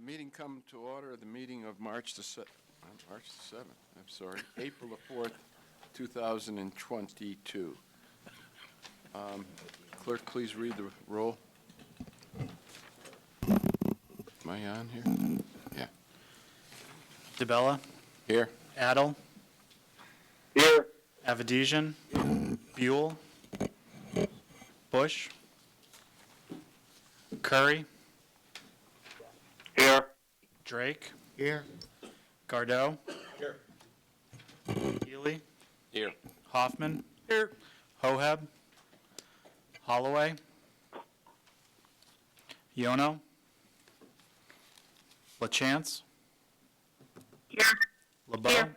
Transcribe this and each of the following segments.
Meeting come to order, the meeting of March the 7th, I'm sorry, April the 4th, 2022. Clerk, please read the roll. Am I on here? Yeah. DeBella, Here. Adel, Here. Avedisian, Buell, Bush, Curry, Here. Drake, Here. Gardeau, Here. Ely, Here. Hoffman, here, Hoheb, Holloway, Yono, LaChance, Here. LeBeau, Here.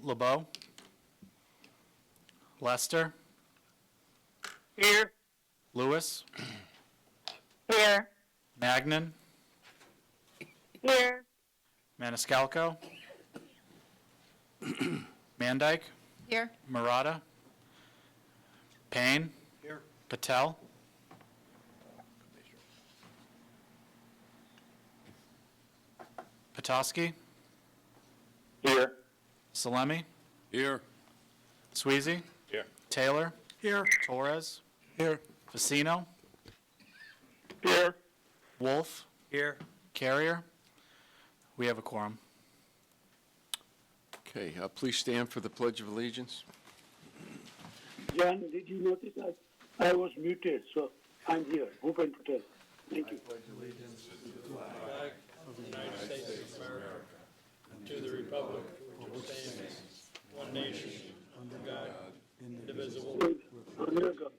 LeBeau, Lester, Here. Lewis, Here. Magnan, Here. Maniscalco, Mandyke, Here. Murata, Payne, Here. Patel, Petoskey, Here. Salemi, Here. Sweezy, Here. Taylor, here, Torres, Here. Facino, Here. Wolf, Here. Carrier. We have a quorum. Okay, please stand for the Pledge of Allegiance. John, did you notice I was muted, so I'm here. Bhupen Patel. Thank you. To the republic for which it stands, one nation, under God, indivisible. America.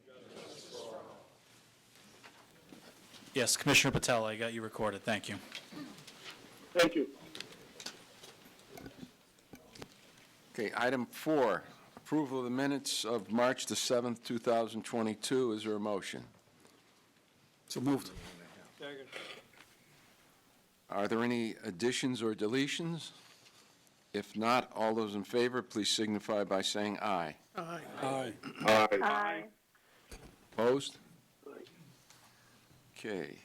Yes, Commissioner Patel, I got you recorded. Thank you. Thank you. Okay, item 4, approval of the minutes of March the 7th, 2022. Is there a motion? So moved. Second. Are there any additions or deletions? If not, all those in favor, please signify by saying aye. Aye. Aye. Opposed? Okay.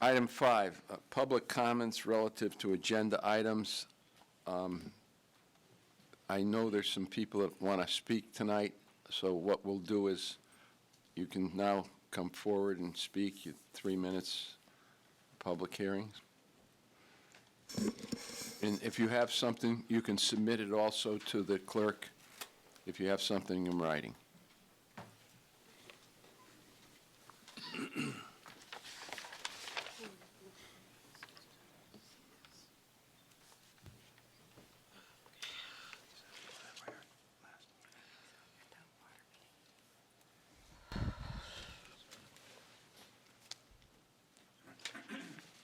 Item 5, public comments relative to agenda items. I know there's some people that want to speak tonight, so what we'll do is you can now come forward and speak. You 3 minutes, public hearings. And if you have something, you can submit it also to the clerk if you have something in writing.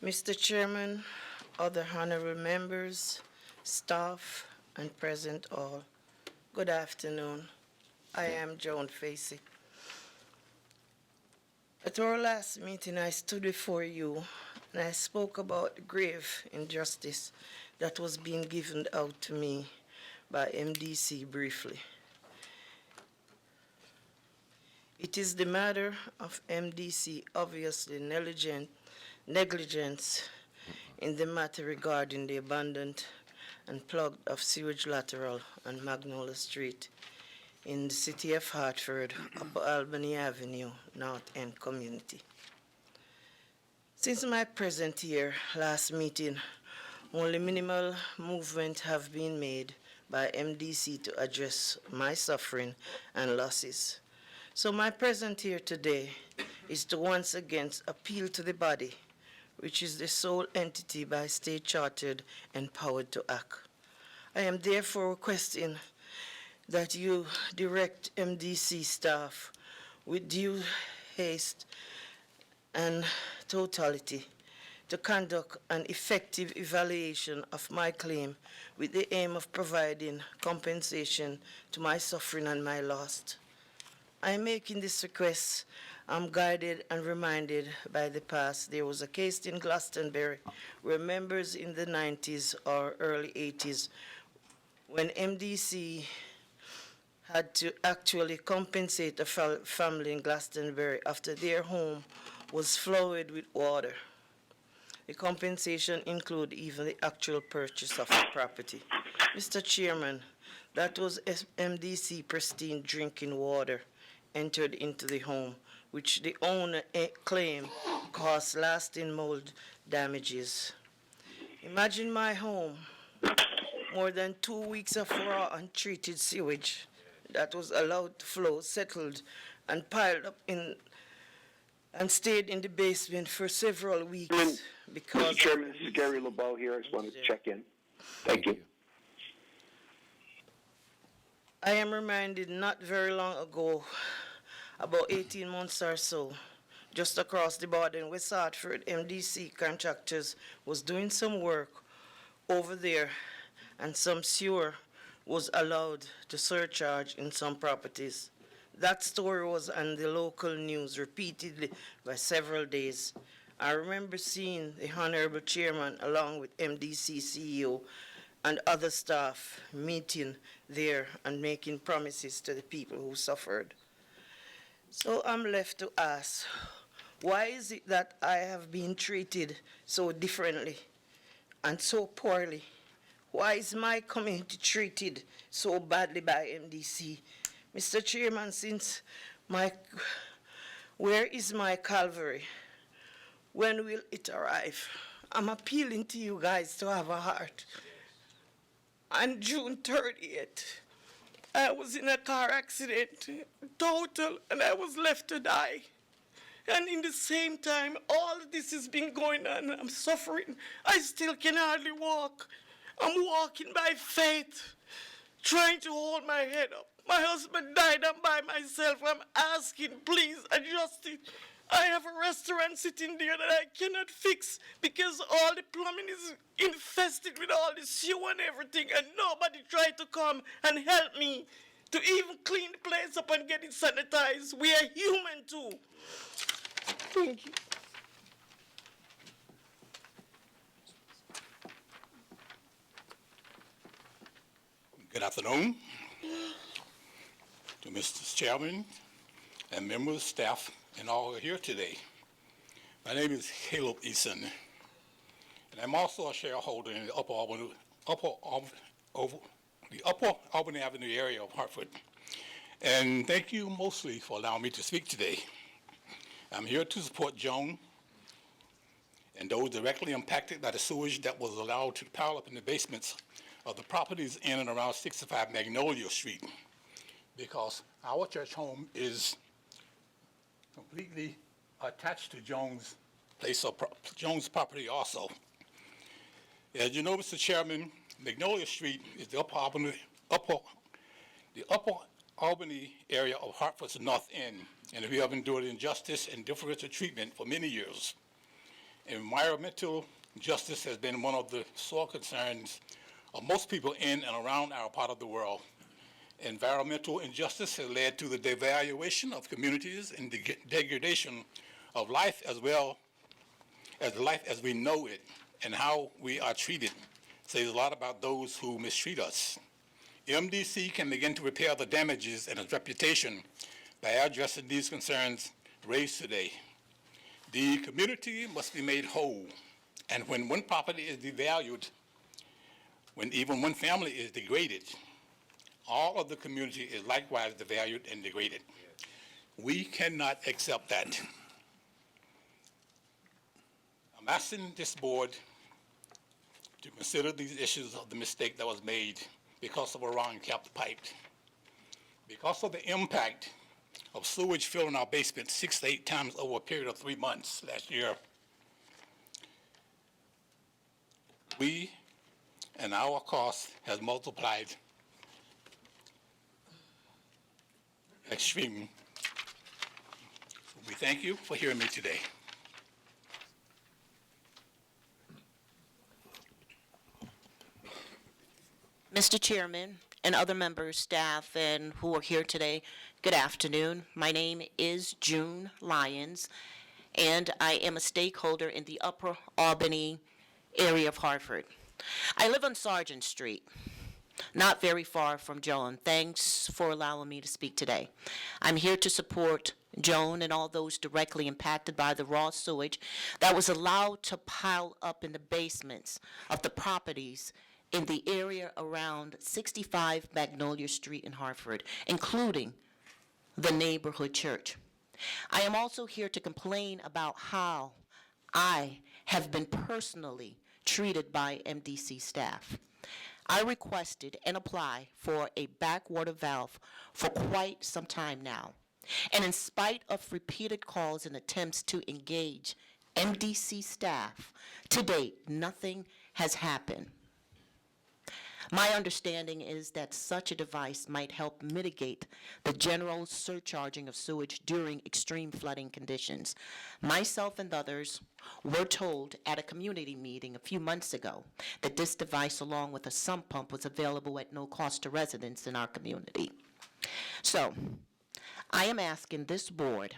Mr. Chairman, other honorable members, staff, and present all, good afternoon. I am Joan Facey. At our last meeting, I stood before you and I spoke about the grave injustice that was being given out to me by MDC briefly. It is the matter of MDC obviously negligence in the matter regarding the abandoned and plugged off sewage lateral on Magnolia Street in the city of Hartford, Upper Albany Avenue, North End community. Since my present here, last meeting, only minimal movement have been made by MDC to address my suffering and losses. So my present here today is to once again appeal to the body, which is the sole entity by state chartered empowered to act. I am therefore requesting that you direct MDC staff with due haste and totality to conduct an effective evaluation of my claim with the aim of providing compensation to my suffering and my loss. I am making this request. I'm guided and reminded by the past. There was a case in Glastonbury where members in the 90s or early 80s, when MDC had to actually compensate a family in Glastonbury after their home was flooded with water. The compensation include even the actual purchase of the property. Mr. Chairman, that was MDC pristine drinking water entered into the home, which the owner claimed caused lasting mold damages. Imagine my home, more than 2 weeks of raw untreated sewage that was allowed to flow, settled, and piled up in and stayed in the basement for several weeks because. Mr. Chairman, this is Gary LeBeau here. I just wanted to check in. Thank you. I am reminded not very long ago, about 18 months or so, just across the border in West Hartford, MDC contractors was doing some work over there, and some sewer was allowed to surcharge in some properties. That story was on the local news repeatedly by several days. I remember seeing the Honorable Chairman along with MDC CEO and other staff meeting there and making promises to the people who suffered. So I'm left to ask, why is it that I have been treated so differently and so poorly? Why is my community treated so badly by MDC? Mr. Chairman, where is my Calvary? When will it arrive? I'm appealing to you guys to have a heart. On June 30th, I was in a car accident, total, and I was left to die. And in the same time, all of this has been going on. I'm suffering. I still can hardly walk. I'm walking by faith, trying to hold my head up. My husband died. I'm by myself. I'm asking, please adjust it. I have a restaurant sitting there that I cannot fix because all the plumbing is infested with all the sewer and everything, and nobody tried to come and help me to even clean the place up and get it sanitized. We are human too. Thank you. Good afternoon to Mr. Chairman and members of staff and all who are here today. My name is Caleb Eason, and I'm also a shareholder in the Upper Albany Avenue area of Hartford. And thank you mostly for allowing me to speak today. I'm here to support Joan and those directly impacted by the sewage that was allowed to pile up in the basements of the properties in and around 65 Magnolia Street, because our church home is completely attached to Jones' Jones' property also. As you know, Mr. Chairman, Magnolia Street is the Upper Albany area of Hartford's North End, and we have endured injustice and differential treatment for many years. Environmental justice has been one of the sore concerns of most people in and around our part of the world. Environmental injustice has led to the devaluation of communities and the degradation of life, as well as life as we know it, and how we are treated says a lot about those who mistreat us. MDC can begin to repair the damages in its reputation by addressing these concerns raised today. The community must be made whole, and when one property is devalued, when even one family is degraded, all of the community is likewise devalued and degraded. We cannot accept that. I'm asking this board to consider these issues of the mistake that was made because of a wrong capped pipe, because of the impact of sewage filling our basement 6 to 8 times over a period of 3 months last year. We and our cost has multiplied extremely. We thank you for hearing me today. Mr. Chairman and other members, staff, and who are here today, good afternoon. My name is June Lyons, and I am a stakeholder in the Upper Albany area of Hartford. I live on Sargent Street, not very far from Joan. Thanks for allowing me to speak today. I'm here to support Joan, and all those directly impacted by the raw sewage that was allowed to pile up in the basements of the properties in the area around 65 Magnolia Street in Hartford, including the neighborhood church. I am also here to complain about how I have been personally treated by MDC staff. I requested and applied for a backwater valve for quite some time now. And in spite of repeated calls and attempts to engage MDC staff, to date, nothing has happened. My understanding is that such a device might help mitigate the general surcharging of sewage during extreme flooding conditions. Myself and others were told at a community meeting a few months ago that this device, along with a sump pump, was available at no cost to residents in our community. So, I am asking this board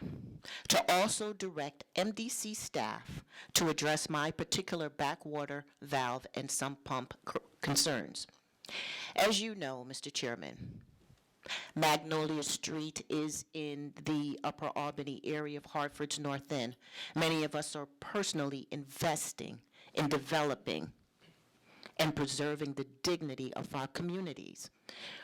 to also direct MDC staff to address my particular backwater valve and sump pump concerns. As you know, Mr. Chairman, Magnolia Street is in the Upper Albany area of Hartford's North End. Many of us are personally investing in developing and preserving the dignity of our communities.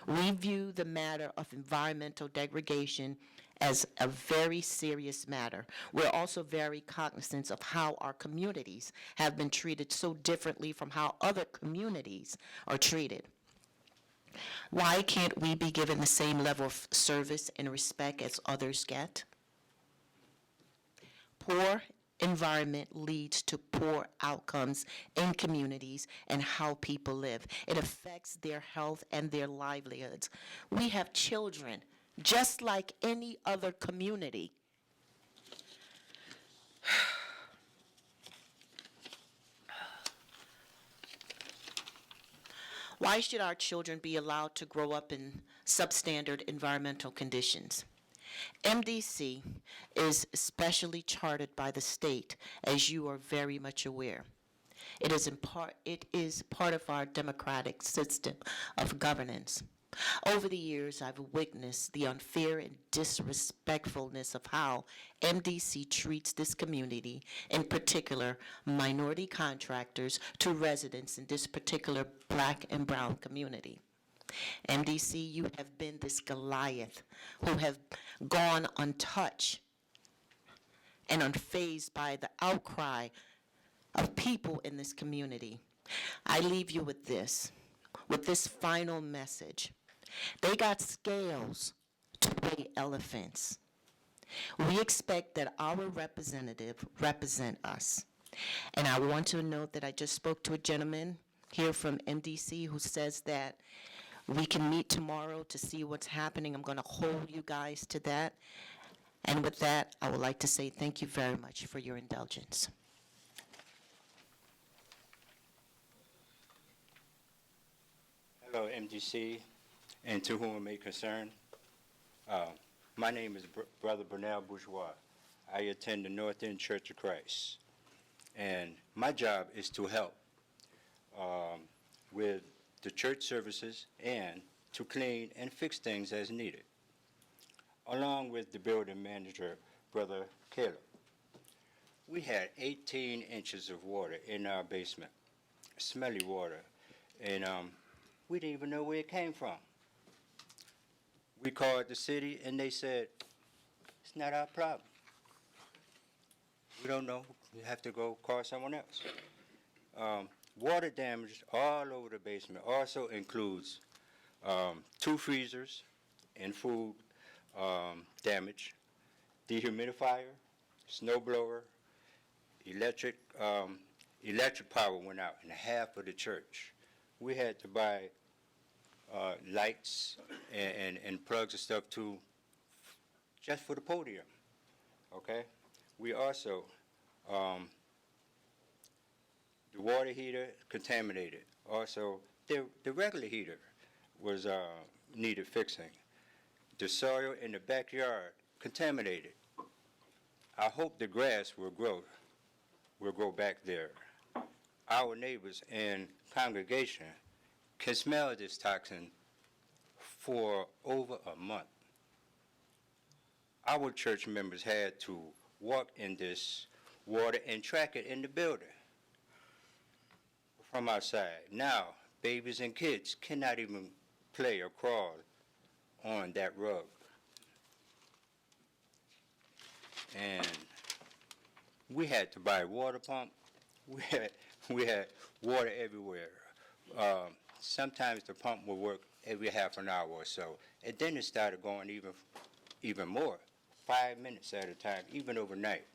We view the matter of environmental degradation as a very serious matter. We're also very cognizant of how our communities have been treated so differently from how other communities are treated. Why can't we be given the same level of service and respect as others get? Poor environment leads to poor outcomes in communities and how people live. It affects their health and their livelihoods. We have children just like any other community. Why should our children be allowed to grow up in substandard environmental conditions? MDC is specially chartered by the state, as you are very much aware. It is part of our democratic system of governance. Over the years, I've witnessed the unfair and disrespectfulness of how MDC treats this community, in particular minority contractors, to residents in this particular black and brown community. MDC, you have been this Goliath who have gone untouched and unfazed by the outcry of people in this community. I leave you with this final message. They got scales to weigh elephants. We expect that our representative represent us. And I want to note that I just spoke to a gentleman here from MDC who says that we can meet tomorrow to see what's happening. I'm going to hold you guys to that. And with that, I would like to say thank you very much for your indulgence. Hello, MDC, and to whom it may concern. My name is Brother Bernal Bourgeois. I attend the North End Church of Christ, and my job is to help with the church services and to clean and fix things as needed, along with the building manager, Brother Caleb. We had 18 inches of water in our basement, smelly water, and we didn't even know where it came from. We called the city, and they said, it's not our problem. We don't know. We have to go call someone else. Water damage all over the basement also includes 2 freezers and food damage, dehumidifier, snow blower, electric power went out in half of the church. We had to buy lights and plugs and stuff too, just for the podium, okay? We also, the water heater contaminated. Also, the regular heater was needed fixing. The soil in the backyard contaminated. I hope the grass will grow back there. Our neighbors and congregation can smell this toxin for over a month. our church members had to walk in this water and track it in the building from outside. Now, babies and kids cannot even play or crawl on that rug. And we had to buy a water pump. We had water everywhere. Sometimes the pump would work every half an hour or so. And then it started going even more, 5 minutes at a time, even overnight.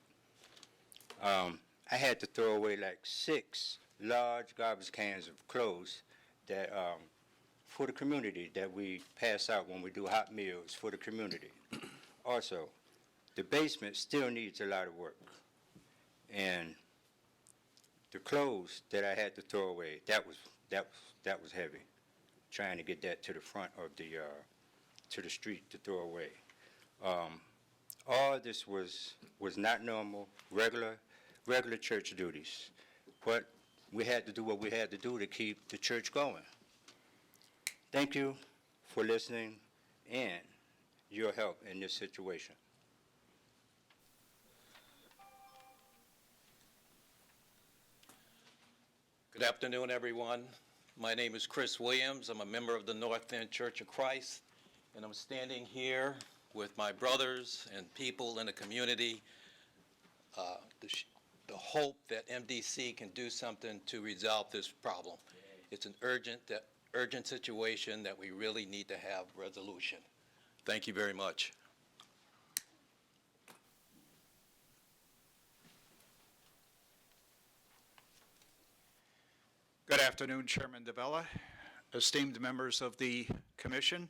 I had to throw away like 6 large garbage cans of clothes that for the community that we pass out when we do hot meals for the community. Also, the basement still needs a lot of work. And the clothes that I had to throw away, that was heavy, trying to get that to the front of the to the street to throw away. All this was not normal, regular church duties, but we had to do what we had to do to keep the church going. Thank you for listening and your help in this situation. Good afternoon, everyone. My name is Chris Williams. I'm a member of the North End Church of Christ, and I'm standing here with my brothers and people in the community, the hope that MDC can do something to resolve this problem. It's an urgent situation that we really need to have resolution. Thank you very much. Good afternoon, Chairman DeBella, esteemed members of the Commission.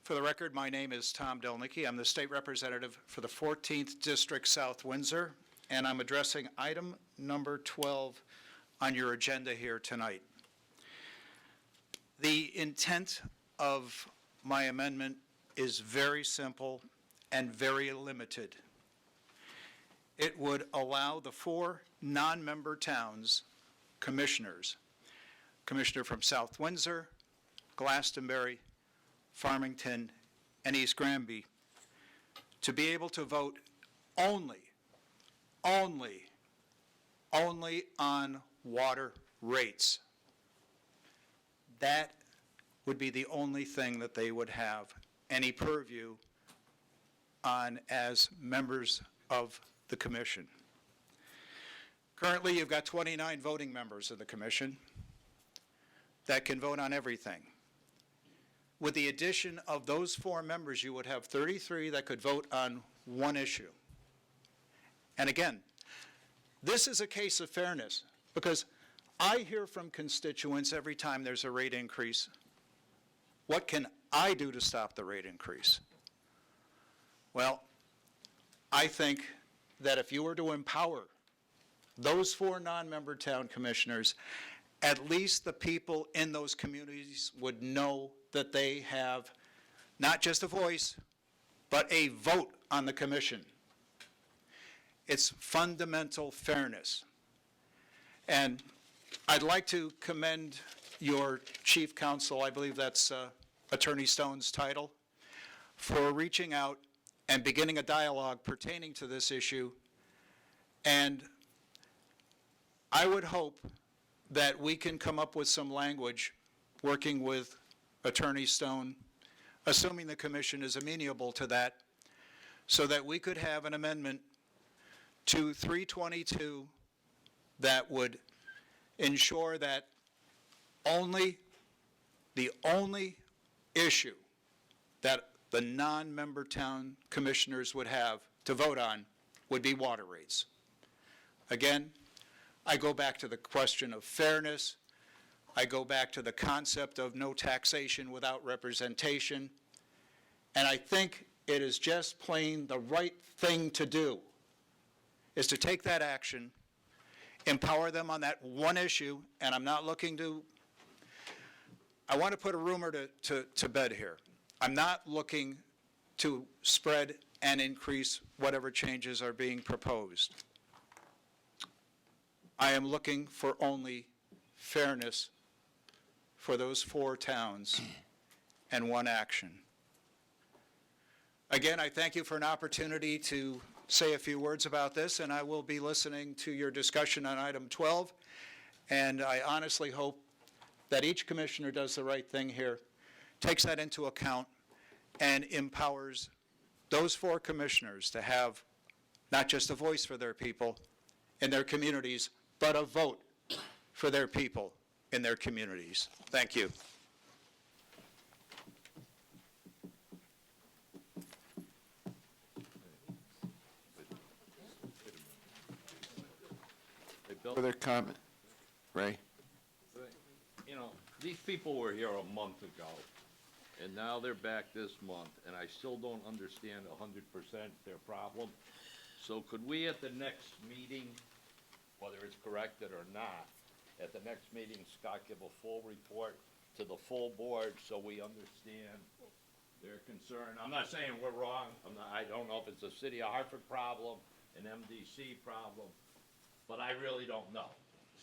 For the record, my name is Tom Delnicki. I'm the State Representative for the 14th District South Windsor, and I'm addressing item number 12 on your agenda here tonight. The intent of my amendment is very simple and very limited. It would allow the 4 non-member towns commissioners, commissioner from South Windsor, Glastonbury, Farmington, and East Granby, to be able to vote only on water rates. That would be the only thing that they would have any purview on as members of the commission. Currently, you've got 29 voting members of the commission that can vote on everything. With the addition of those 4 members, you would have 33 that could vote on one issue. And again, this is a case of fairness, because I hear from constituents every time there's a rate increase, what can I do to stop the rate increase? Well, I think that if you were to empower those 4 non-member town commissioners, at least the people in those communities would know that they have not just a voice, but a vote on the commission. It's fundamental fairness. And I'd like to commend your chief counsel, I believe that's Attorney Stone's title, for reaching out and beginning a dialogue pertaining to this issue. And I would hope that we can come up with some language working with Attorney Stone, assuming the commission is amenable to that, so that we could have an amendment to 322 that would ensure that the only issue that the non-member town commissioners would have to vote on would be water rates. Again, I go back to the question of fairness. I go back to the concept of no taxation without representation. And I think it is just plain the right thing to do, is to take that action, empower them on that one issue, and I'm not looking to, I want to put a rumor to bed here. I'm not looking to spread and increase whatever changes are being proposed. I am looking for only fairness for those 4 towns and one action. Again, I thank you for an opportunity to say a few words about this, and I will be listening to your discussion on item 12. And I honestly hope that each commissioner does the right thing here, takes that into account, and empowers those 4 commissioners to have not just a voice for their people in their communities, but a vote for their people in their communities. Thank you. Further comment? Ray? You know, these people were here a month ago, and now they're back this month, and I still don't understand 100% their problem. So could we at the next meeting, whether it's corrected or not, at the next meeting, Scott give a full report to the full board so we understand their concern? I'm not saying we're wrong. I don't know if it's a City of Hartford problem, an MDC problem, but I really don't know.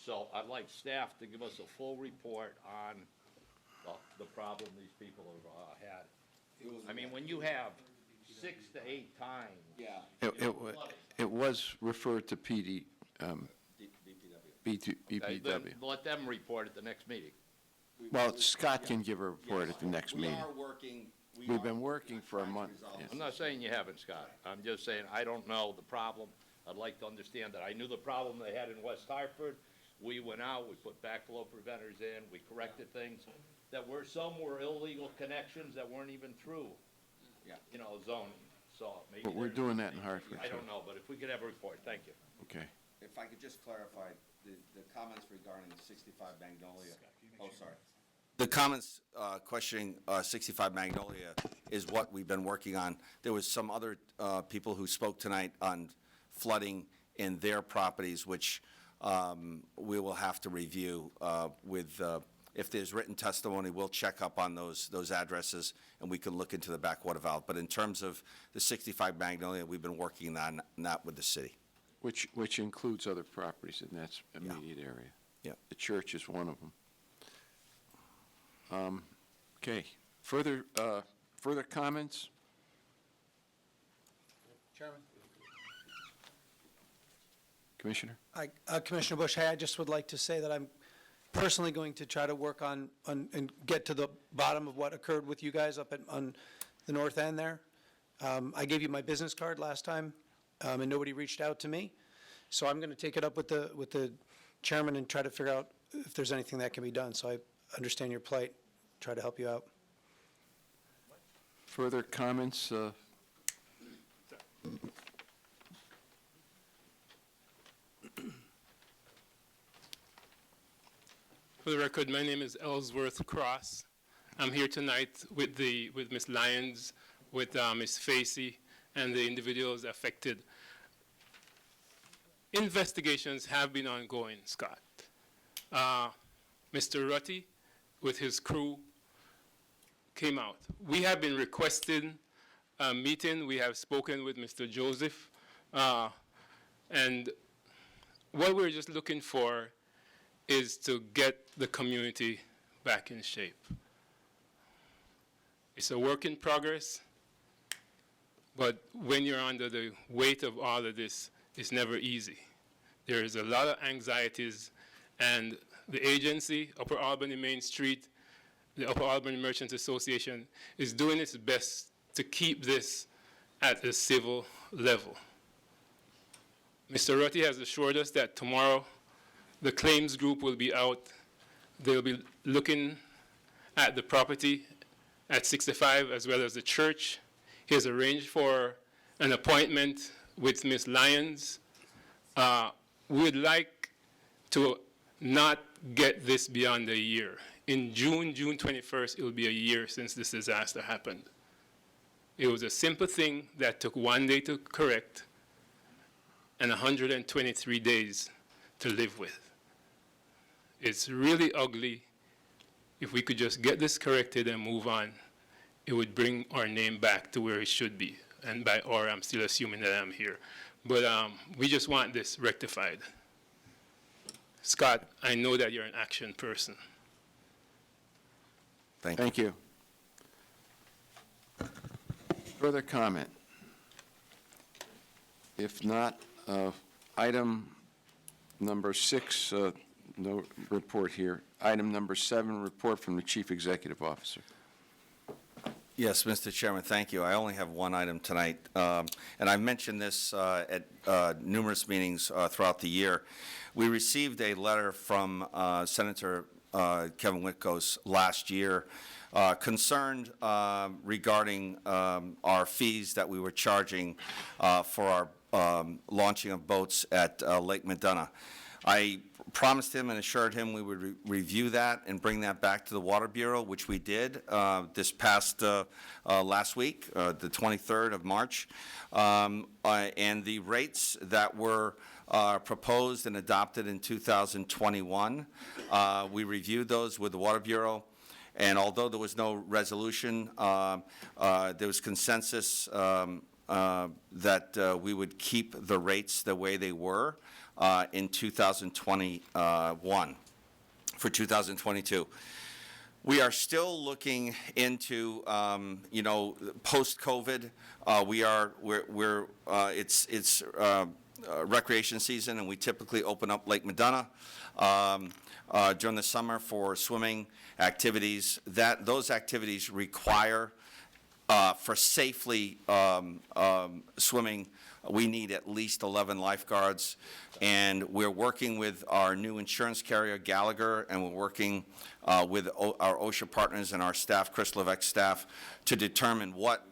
So I'd like staff to give us a full report on the problem these people have had. I mean, when you have 6 to 8 times. It was referred to BPW. Then let them report at the next meeting. Well, Scott can give a report at the next meeting. We've been working for a month. Yes. I'm not saying you haven't, Scott. I'm just saying I don't know the problem. I'd like to understand that. I knew the problem they had in West Hartford. We went out, we put backflow preventers in, we corrected things that some were illegal connections that weren't even through, zoning. So maybe. But we're doing that in Hartford. I don't know, but if we could have a report, thank you. Okay. If I could just clarify, the comments regarding 65 Magnolia, sorry. The comments questioning 65 Magnolia is what we've been working on. There was some other people who spoke tonight on flooding in their properties, which we will have to review if there's written testimony, we'll check up on those addresses, and we can look into the backwater valve. But in terms of the 65 Magnolia, we've been working on that with the city. Which includes other properties in that immediate area. Yeah. The church is one of them. Okay. Further comments? Chairman. Commissioner? Commissioner Bush, I just would like to say that I'm personally going to try to work on and get to the bottom of what occurred with you guys up on the north end there. I gave you my business card last time, and nobody reached out to me. So I'm going to take it up with the chairman and try to figure out if there's anything that can be done. So I understand your plight, try to help you out. Further comments? For the record, my name is Ellsworth Cross. I'm here tonight with Ms. Lyons, with Ms. Facey, and the individuals affected. Investigations have been ongoing, Scott. Mr. Rutty, with his crew, came out. We have been requesting a meeting. We have spoken with Mr. Joseph. And what we're just looking for is to get the community back in shape. It's a work in progress, but when you're under the weight of all of this, it's never easy. There is a lot of anxieties, and the agency, Upper Albany Main Street, the Upper Albany Merchants Association, is doing its best to keep this at a civil level. Mr. Rutty has assured us that tomorrow the claims group will be out. They'll be looking at the property at 65 as well as the church. He has arranged for an appointment with Ms. Lyons. We would like to not get this beyond a year. In June 21st, it will be a year since this disaster happened. It was a simple thing that took 1 day to correct and 123 days to live with. It's really ugly. If we could just get this corrected and move on, it would bring our name back to where it should be. And by or, I'm still assuming that I'm here. But we just want this rectified. Scott, I know that you're an action person. Thank you. Further comment? If not, item number 6, no report here. Item number 7, report from the Chief Executive Officer. Yes, Mr. Chairman, thank you. I only have one item tonight, and I've mentioned this at numerous meetings throughout the year. We received a letter from Senator Kevin Whitcos last year concerned regarding our fees that we were charging for our launching of boats at Lake Medina. I promised him and assured him we would review that and bring that back to the Water Bureau, which we did this past last week, the 23rd of March. And the rates that were proposed and adopted in 2021, we reviewed those with the Water Bureau. And although there was no resolution, there was consensus that we would keep the rates the way they were in 2021 for 2022. We are still looking into, post-COVID. It's recreation season, and we typically open up Lake Medina during the summer for swimming activities. Those activities require, for safely swimming, we need at least 11 lifeguards, and we're working with our new insurance carrier, Gallagher, and we're working with our OSHA partners and our staff, Chris Levesque's staff, to determine what,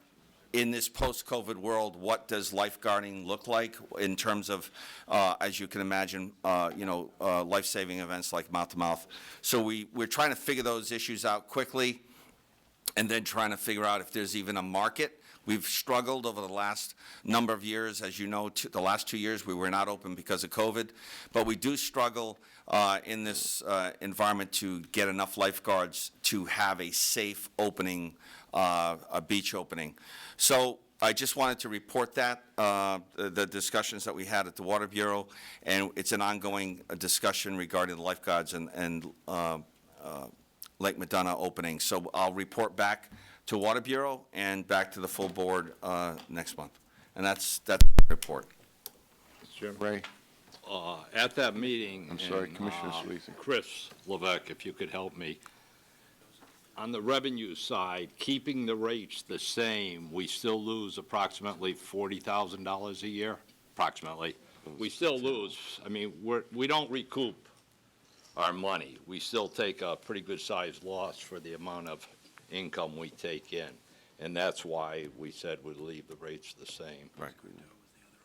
in this post-COVID world, what does lifeguarding look like in terms of, as you can imagine, life-saving events like mouth-to-mouth. So we're trying to figure those issues out quickly, and then trying to figure out if there's even a market. We've struggled over the last number of years. As you know, the last 2 years we were not open because of COVID, but we do struggle in this environment to get enough lifeguards to have a safe opening, a beach opening. So I just wanted to report that, the discussions that we had at the Water Bureau, and it's an ongoing discussion regarding the lifeguards and Lake Medina opening. So I'll report back to Water Bureau and back to the full board next month. And that's the report. Mr. Chairman. Ray. At that meeting, I'm sorry, Commissioner Sweezy. Chris Levesque, if you could help me. On the revenue side, keeping the rates the same, we still lose approximately $40,000 a year, approximately. We still lose. I mean, we don't recoup our money. We still take a pretty good-sized loss for the amount of income we take in, and that's why we said we'd leave the rates the same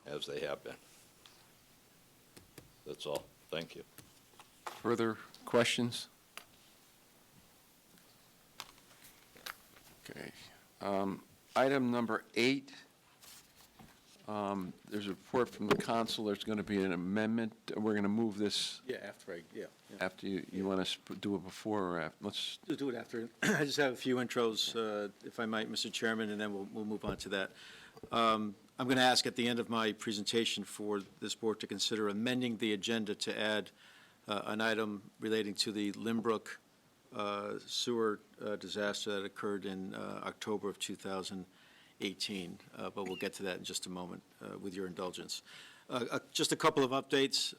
as they have been. That's all. Thank you. Further questions? Okay. Item number 8, there's a report from the council. There's going to be an amendment. We're going to move this. Yeah, after After you want to do it before or after? Let's do it after. I just have a few intros, if I might, Mr. Chairman, and then we'll move on to that. I'm going to ask at the end of my presentation for this board to consider amending the agenda to add an item relating to the Limbrook sewer disaster that occurred in October of 2018, but we'll get to that in just a moment with your indulgence. Just a couple of updates.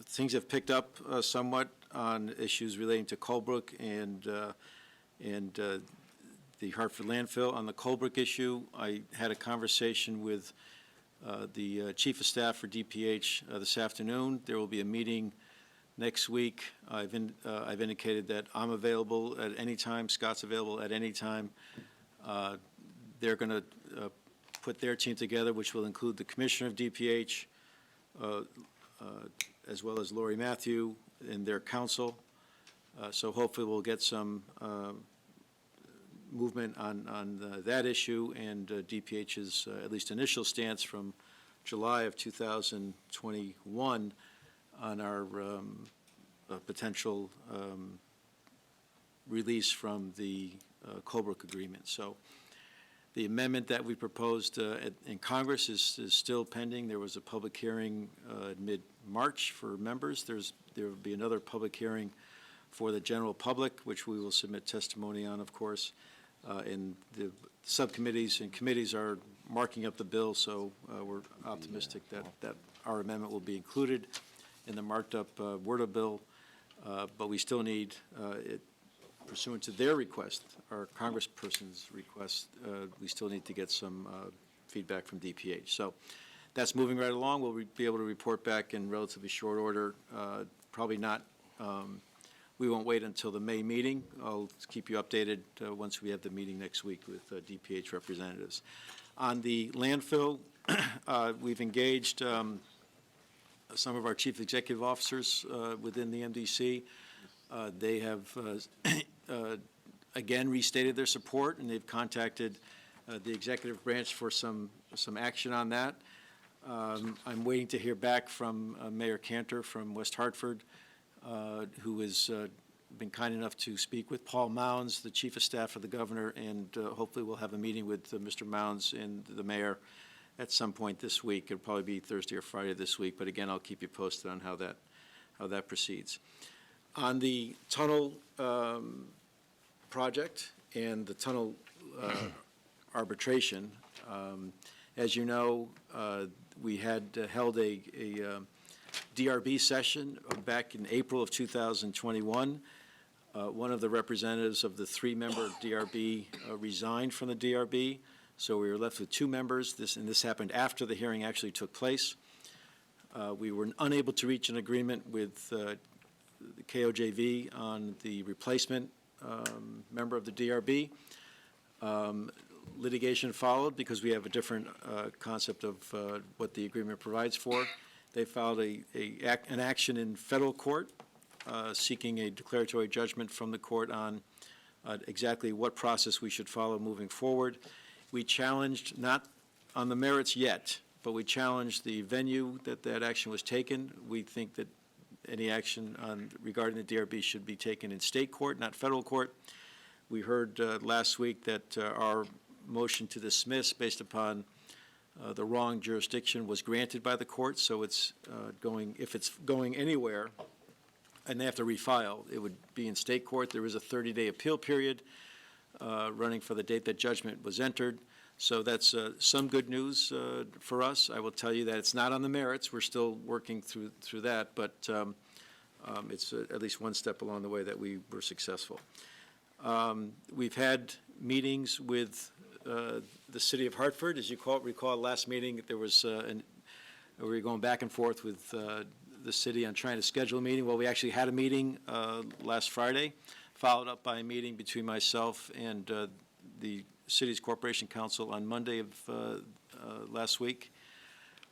Things have picked up somewhat on issues relating to Colebrook and the Hartford landfill. On the Colebrook issue, I had a conversation with the Chief of Staff for DPH this afternoon. There will be a meeting next week. I've indicated that I'm available at any time. Scott's available at any time. They're going to put their team together, which will include the Commissioner of DPH, as well as Lori Matthew and their counsel. So hopefully we'll get some movement on that issue and DPH's at least initial stance from July of 2021 on our potential release from the Colebrook agreement. So the amendment that we proposed in Congress is still pending. There was a public hearing mid-March for members. There will be another public hearing for the general public, which we will submit testimony on, of course. And the subcommittees and committees are marking up the bill, so we're optimistic that our amendment will be included in the marked-up word of bill, but we still need, pursuant to their request, our congressperson's request, we still need to get some feedback from DPH. So that's moving right along. We'll be able to report back in relatively short order. Probably not, we won't wait until the May meeting. I'll keep you updated once we have the meeting next week with DPH representatives. On the landfill, we've engaged some of our chief executive officers within the MDC. They have, again, restated their support, and they've contacted the executive branch for some action on that. I'm waiting to hear back from Mayor Cantor from West Hartford, who has been kind enough to speak with Paul Mounds, the chief of staff of the governor, and hopefully we'll have a meeting with Mr. Mounds and the mayor at some point this week. It'll probably be Thursday or Friday this week, but again, I'll keep you posted on how that proceeds. On the tunnel project and the tunnel arbitration, as you know, we had held a DRB session back in April of 2021. One of the representatives of the three-member DRB resigned from the DRB, so we were left with two members. This happened after the hearing actually took place. We were unable to reach an agreement with the KOJV on the replacement member of the DRB. Litigation followed because we have a different concept of what the agreement provides for. They filed an action in federal court seeking a declaratory judgment from the court on exactly what process we should follow moving forward. We challenged, not on the merits yet, but we challenged the venue that action was taken. We think that any action regarding the DRB should be taken in state court, not federal court. We heard last week that our motion to dismiss based upon the wrong jurisdiction was granted by the court, so it's if it's going anywhere and they have to refile, it would be in state court. There is a 30-day appeal period running for the date that judgment was entered. So that's some good news for us. I will tell you that it's not on the merits. We're still working through that, but it's at least one step along the way that we were successful. We've had meetings with the city of Hartford. As you recall, last meeting there was we were going back and forth with the city on trying to schedule a meeting. Well, we actually had a meeting last Friday, followed up by a meeting between myself and the city's corporation council on Monday of last week.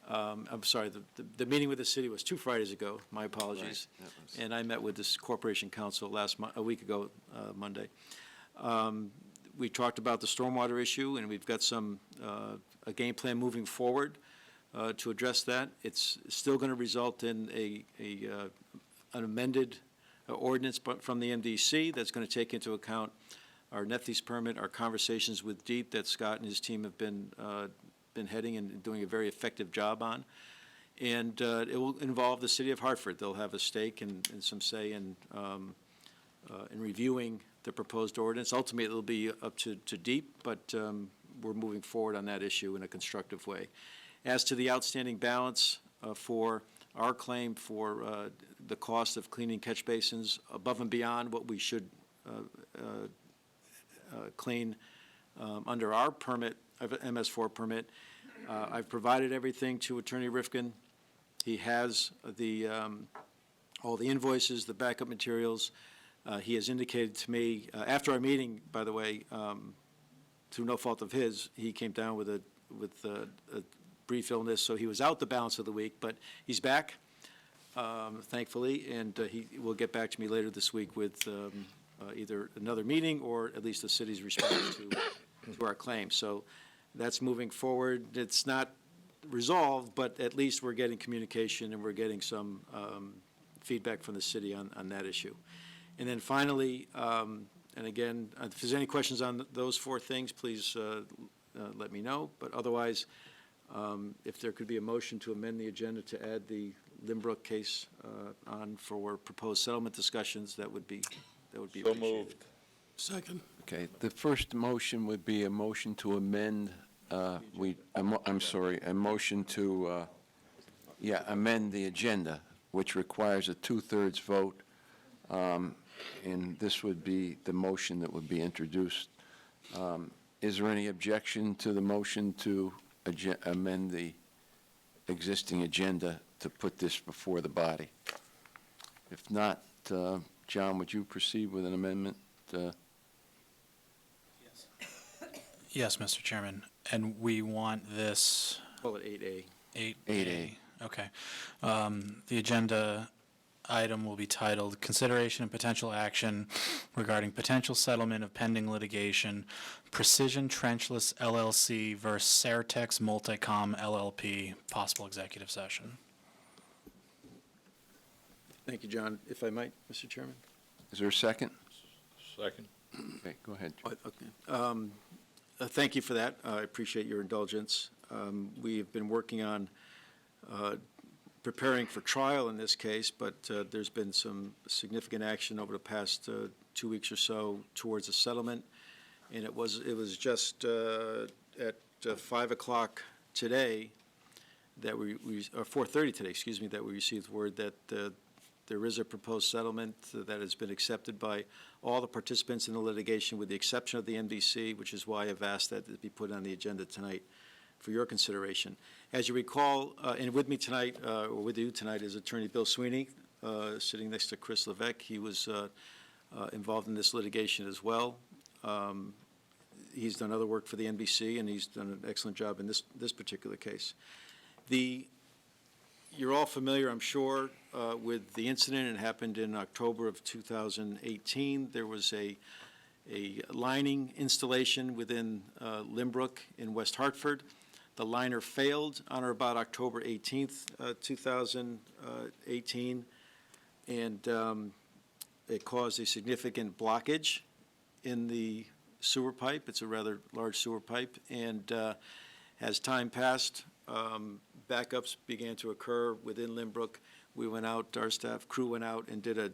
I'm sorry, the meeting with the city was 2 Fridays ago. My apologies. Right. And I met with this corporation council a week ago, Monday. We talked about the stormwater issue, and we've got a game plan moving forward to address that. It's still going to result in an amended ordinance from the MDC that's going to take into account our net lease permit, our conversations with DEEP that Scott and his team have been heading and doing a very effective job on. And it will involve the city of Hartford. They'll have a stake and some say in reviewing the proposed ordinance. Ultimately, it'll be up to DEEP, but we're moving forward on that issue in a constructive way. As to the outstanding balance for our claim for the cost of cleaning catch basins above and beyond what we should clean under our permit, MS4 permit, I've provided everything to Attorney Rifkin. He has all the invoices, the backup materials. He has indicated to me, after our meeting, by the way, through no fault of his, he came down with a brief illness, so he was out the balance of the week, but he's back, thankfully, and he will get back to me later this week with either another meeting or at least the city's response to our claim. So that's moving forward. It's not resolved, but at least we're getting communication and we're getting some feedback from the city on that issue. And then finally, and again, if there's any questions on those 4 things, please let me know. But otherwise, if there could be a motion to amend the agenda to add the Limbrook case on for proposed settlement discussions, that would be So appreciated. moved. Second. Okay, the first motion would be a motion to amend, I'm sorry, a motion to, amend the agenda, which requires a two-thirds vote. And this would be the motion that would be introduced. Is there any objection to the motion to amend the existing agenda to put this before the body? If not, John, would you proceed with an amendment? Yes, Mr. Chairman. And we want this Call it 8A. 8A. Okay. The agenda item will be titled Consideration and Potential Action Regarding Potential Settlement of Pending Litigation, Precision Trenchless LLC versus Certex Multicom LLP, possible executive session. Thank you, John. If I might, Mr. Chairman? Is there a second? Second. Okay, go ahead. Okay. Thank you for that. I appreciate your indulgence. We've been working on preparing for trial in this case, but there's been some significant action over the past 2 weeks or so towards a settlement, and it was just at 5 o'clock today that or 4:30 today, excuse me, that we received word that there is a proposed settlement that has been accepted by all the participants in the litigation with the exception of the MDC, which is why I've asked that it be put on the agenda tonight for your consideration. As you recall, and with me tonight, or with you tonight, is Attorney Bill Sweeney, sitting next to Chris Levesque. He was involved in this litigation as well. He's done other work for the NBC, and he's done an excellent job in this particular case. You're all familiar, I'm sure, with the incident. It happened in October of 2018. There was a lining installation within Limbrook in West Hartford. The liner failed on or about October 18th, 2018, and it caused a significant blockage in the sewer pipe. It's a rather large sewer pipe, and as time passed, backups began to occur within Limbrook. We went out, our staff crew went out and did a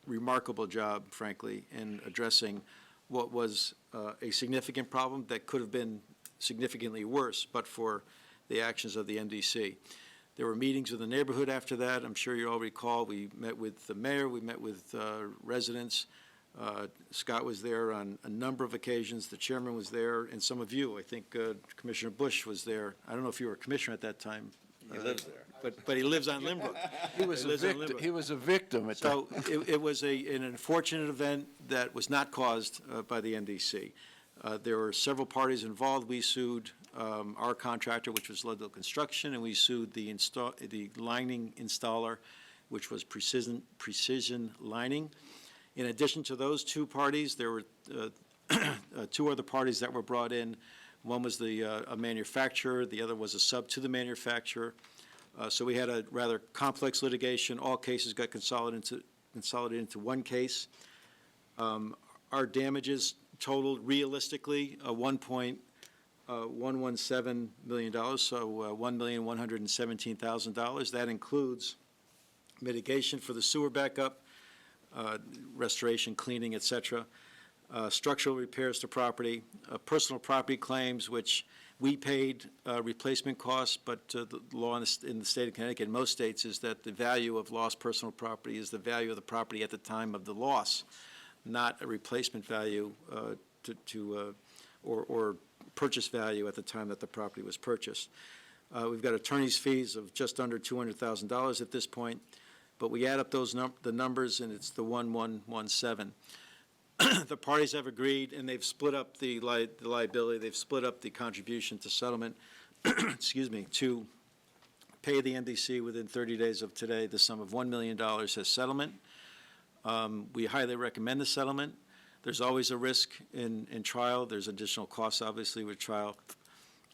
remarkable job, frankly, in addressing what was a significant problem that could have been significantly worse, but for the actions of the MDC. There were meetings with the neighborhood after that. I'm sure you all recall. We met with the mayor. We met with residents. Scott was there on a number of occasions. The chairman was there, and some of you. I think Commissioner Bush was there. I don't know if you were a commissioner at that time. He lives there. But he lives on Limbrook. He was a victim. So it was an unfortunate event that was not caused by the MDC. There were several parties involved. We sued our contractor, which was Ludlow Construction, and we sued the lining installer, which was Precision Lining. In addition to those two parties, there were two other parties that were brought in. One was a manufacturer. The other was a sub to the manufacturer. So we had a rather complex litigation. All cases got consolidated into one case. Our damages totaled realistically $1.117 million, so $1,117,000. That includes mitigation for the sewer backup, restoration, cleaning, et cetera, structural repairs to property, personal property claims, which we paid replacement costs, but the law in the state of Connecticut, in most states, is that the value of lost personal property is the value of the property at the time of the loss, not a replacement value or purchase value at the time that the property was purchased. We've got attorney's fees of just under $200,000 at this point, but we add up the numbers, and it's the 1117. The parties have agreed, and they've split up the liability. They've split up the contribution to settlement, excuse me, to pay the MDC within 30 days of today the sum of $1 million as settlement. We highly recommend the settlement. There's always a risk in trial. There's additional costs, obviously, with trial.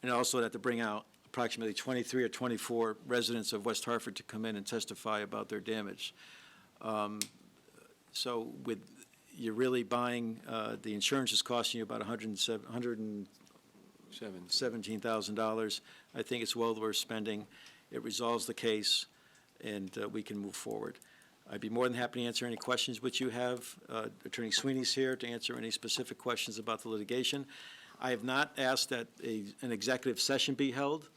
And also have to bring out approximately 23 or 24 residents of West Hartford to come in and testify about their damage. So you're really buying, the insurance is costing you about $117,000. I think it's well worth spending. It resolves the case, and we can move forward. I'd be more than happy to answer any questions which you have. Attorney Sweeney's here to answer any specific questions about the litigation. I have not asked that an executive session be held,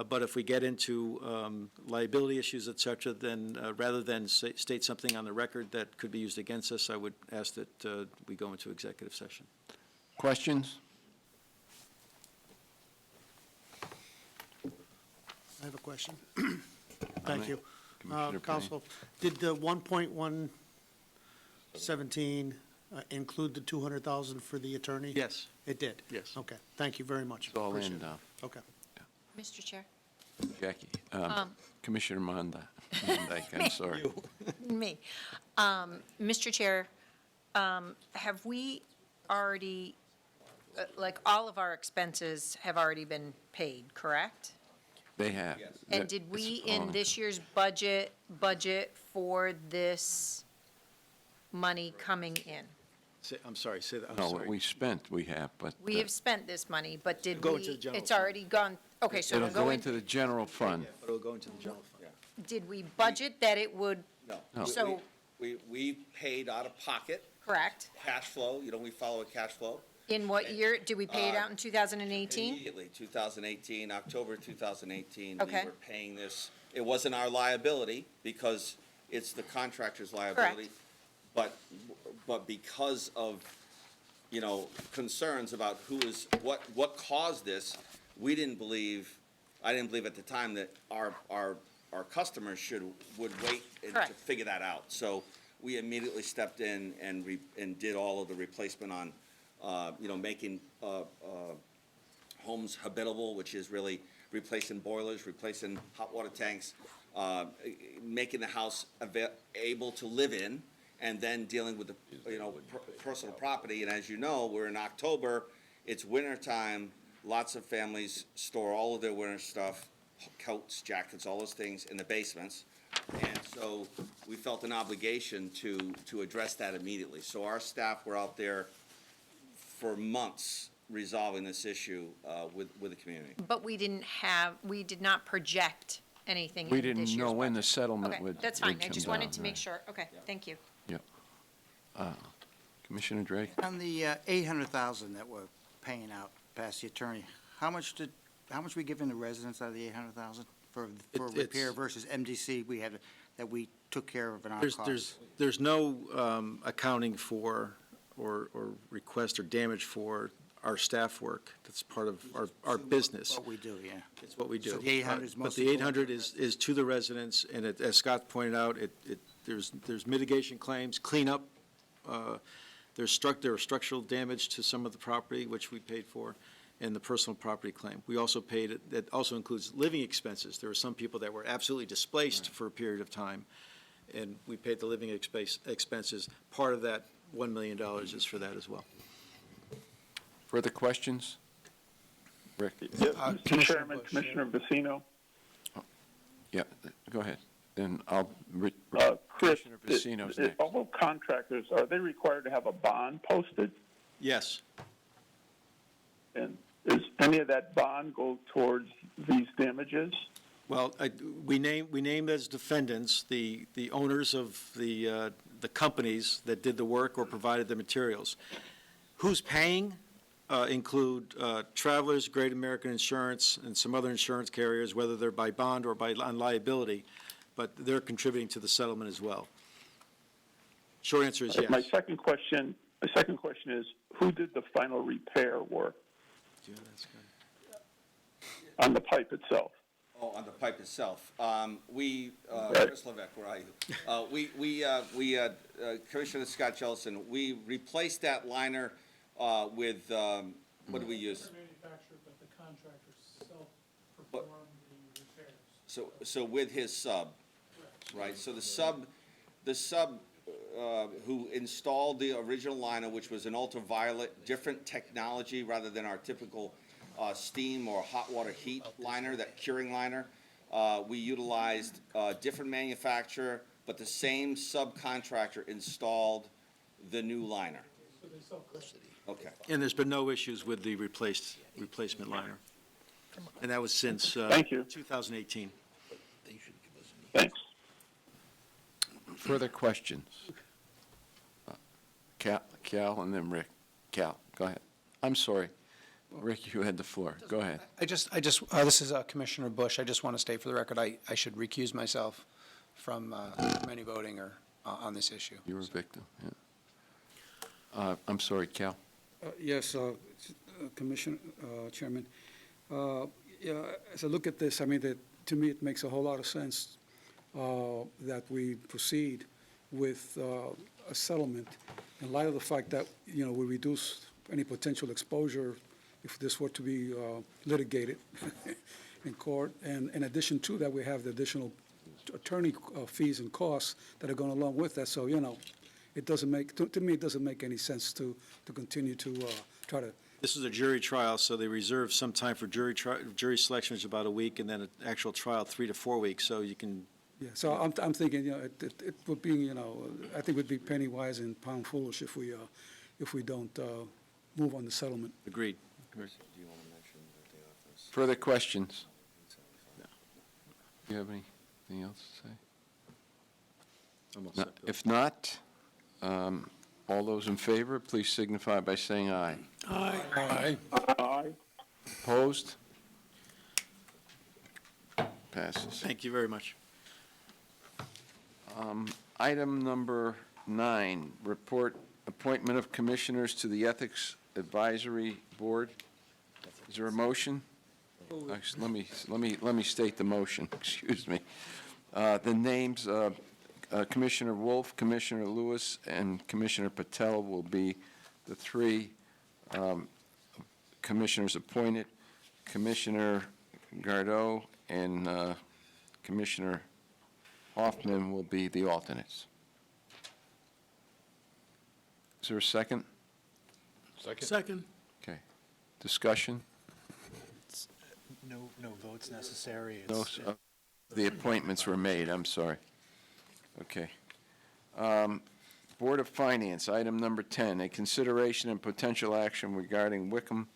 but if we get into liability issues, et cetera, then rather than state something on the record that could be used against us, I would ask that we go into executive session. Questions? I have a question. Thank you. Commissioner Payne. Council, did the 1.117 include the 200,000 for the attorney? Yes. It did? Yes. Okay, thank you very much. It's all Appreciate in it. now. Okay. Mr. Chair? Jackie, Commissioner Mondike, I'm sorry. Me. Mr. Chair, have we already, like, all of our expenses have already been paid, correct? They have. And did we, in this year's budget for this money coming in? I'm sorry, say that, I'm No, sorry. what we spent, we have, but. We have spent this money, but did Go we? into the general It's fund. already gone, okay, so It'll it'll go into the general fund. But it'll go into the general fund. Did we budget that it would, No. so, We paid out of pocket, correct? cash flow, we follow a cash flow. In what year? Did we pay it out in 2018? Immediately, 2018, October 2018. Okay. We were paying this. It wasn't our liability because it's the contractor's liability. But because of, concerns about what caused this, I didn't believe at the time that our customers would wait to Correct. figure that out. So we immediately stepped in and did all of the replacement on, making homes habitable, which is really replacing boilers, replacing hot water tanks, making the house able to live in, and then dealing with the, personal property. And as you know, we're in October, it's winter time, lots of families store all of their winter stuff, coats, jackets, all those things in the basements. And so we felt an obligation to address that immediately. So our staff were out there for months resolving this issue with the community. But we did not project anything We in this didn't year's know when the budget. settlement Okay, would. that's fine. would I come just wanted down, to make right. sure. Okay, thank you. Yeah. Commissioner Drake? On the 800,000 that we're paying out past the attorney, how much we giving the residents out of the 800,000 for repair versus MDC that we took care of in our costs? There's no accounting for or request or damage for our staff work. That's part of our business. What we do, yeah. It's what we do. So the 800 is But mostly the going 800 is to the residents, and as Scott pointed out, there's mitigation claims, cleanup. There are structural damage to some of the property, which we paid for, and the personal property claim. We also paid, that also includes living expenses. There were some people that were absolutely displaced for a period of time, and we paid the living expenses. Part of that $1 million is for that as well. Further questions? Rick? Mr. Chairman, Commissioner Vecino. Yeah, go ahead. Then I'll, Chris, Commissioner Vecino's next. all contractors, are they required to have a bond posted? Yes. And does any of that bond go towards these damages? Well, we named as defendants the owners of the companies that did the work or provided the materials. Who's paying include Travelers, Great American Insurance, and some other insurance carriers, whether they're by bond or on liability, but they're contributing to the settlement as well. Short answer is yes. My second question is, who did the final repair work on the pipe itself? Oh, on the pipe itself. Chris Levesque, where are you? Commissioner Scott Jellison, we replaced that liner with, what do we use? Manufacturer, but the contractor self-performed the repairs. So with his sub, right? So the sub who installed the original liner, which was an ultraviolet, different technology rather than our typical steam or hot water heat liner, that curing liner. We utilized a different manufacturer, but the same subcontractor installed the new liner. So they self-custody. Okay. And there's been no issues with the replacement liner. And that was since Thank you. 2018. Thanks. Further questions? Cal, and then Rick. Cal, go ahead. I'm sorry. Rick, you had the floor. Go ahead. This is Commissioner Bush. I just want to state for the record, I should recuse myself from any voting or on this issue. You were a victim, yeah. I'm sorry, Cal. Yes, Commissioner, Chairman. Yeah, as I look at this, I mean, to me, it makes a whole lot of sense that we proceed with a settlement in light of the fact that, we reduce any potential exposure if this were to be litigated in court. And in addition to that, we have the additional attorney fees and costs that are going along with that. So, it doesn't make, to me, it doesn't make any sense to continue to try to. This is a jury trial, so they reserve some time for jury selection, which is about a week, and then an actual trial, 3 to 4 weeks, so you can. Yeah, so I'm thinking, it would be, I think it would be penny wise and pound foolish if we don't move on the settlement. Agreed. Further questions? Do you have anything else to say? No, if not, all those in favor, please signify by saying aye. Aye. Aye. Aye. Opposed? Passes. Thank you very much. Item number 9, report appointment of commissioners to the Ethics Advisory Board. Is there a motion? Actually, let me state the motion. Excuse me. The names Commissioner Wolf, Commissioner Lewis, and Commissioner Patel will be the 3 commissioners appointed. Commissioner Gardeau and Commissioner Hoffman will be the alternates. Is there a second? Second. Okay. Discussion? No votes necessary. No, the appointments were made, I'm sorry. Okay. Board of Finance, item number 10, a consideration and potential action regarding Wickham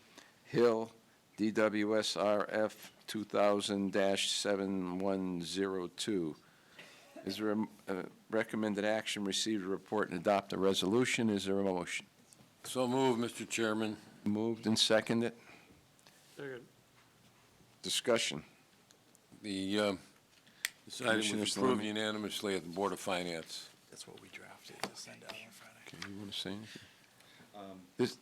Hill DWSRF 2000-7102. Is there a recommended action, receive a report, and adopt a resolution? Is there a motion? So moved, Mr. Chairman. Moved and seconded. Second. Discussion. This item Commissioner was approved Salami. unanimously at the Board of Finance. That's what we drafted to send out on Friday. Okay, you want to say anything? Um, This,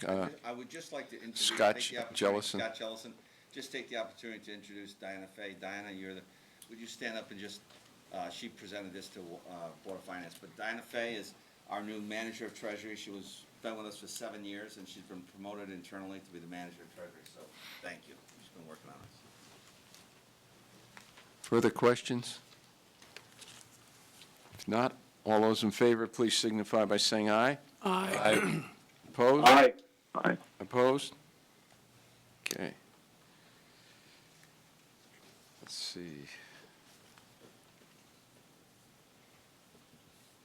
I would just like to introduce. Scott take the opportunity- Jellison. Scott Jellison. Just take the opportunity to introduce Diana Fay. Diana, would you stand up and just, she presented this to Board of Finance, but Diana Fay is our new Manager of Treasury. She been with us for 7 years, and she's been promoted internally to be the Manager of Treasury, so thank you. She's been working on this. Further questions? If not, all those in favor, please signify by saying aye. Aye. Opposed? Aye. Aye. Opposed? Okay. Let's see.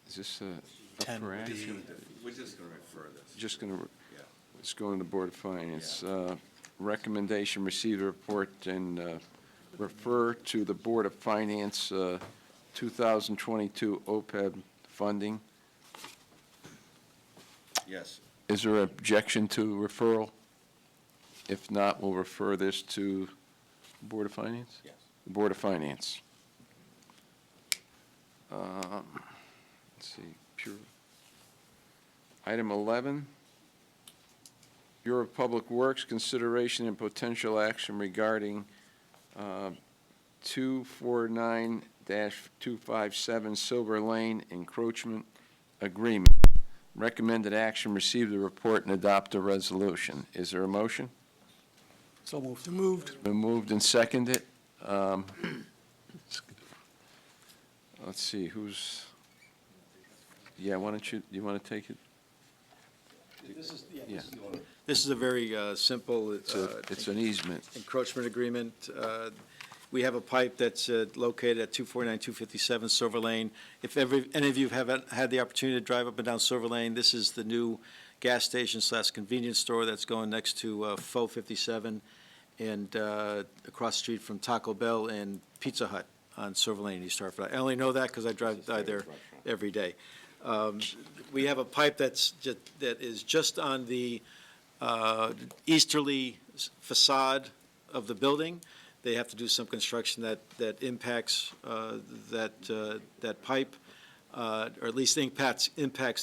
Is this up for action? We're just going to refer this. Just going to, Yeah. let's go into the Board of Finance. Recommendation, receive the report and refer to the Board of Finance 2022 OPEB funding. Yes. Is there objection to referral? If not, we'll refer this to Board of Finance? Yes. Board of Finance. Let's see, Item 11, Bureau of Public Works, consideration and potential action regarding 249-257 Silver Lane encroachment agreement. Recommended action, receive the report and adopt a resolution. Is there a motion? So moved. So moved. Been moved and seconded. Let's see, who's, why don't you want to take it? Yeah. This is a very simple, It's an easement. encroachment agreement. We have a pipe that's located at 249-257 Silver Lane. If any of you haven't had the opportunity to drive up and down Silver Lane, this is the new gas station / convenience store that's going next to Faux 57 and across the street from Taco Bell and Pizza Hut on Silver Lane, East Hartford. I only know that because I drive by there every day. We have a pipe that is just on the easterly facade of the building. They have to do some construction that impacts that pipe, or at least impacts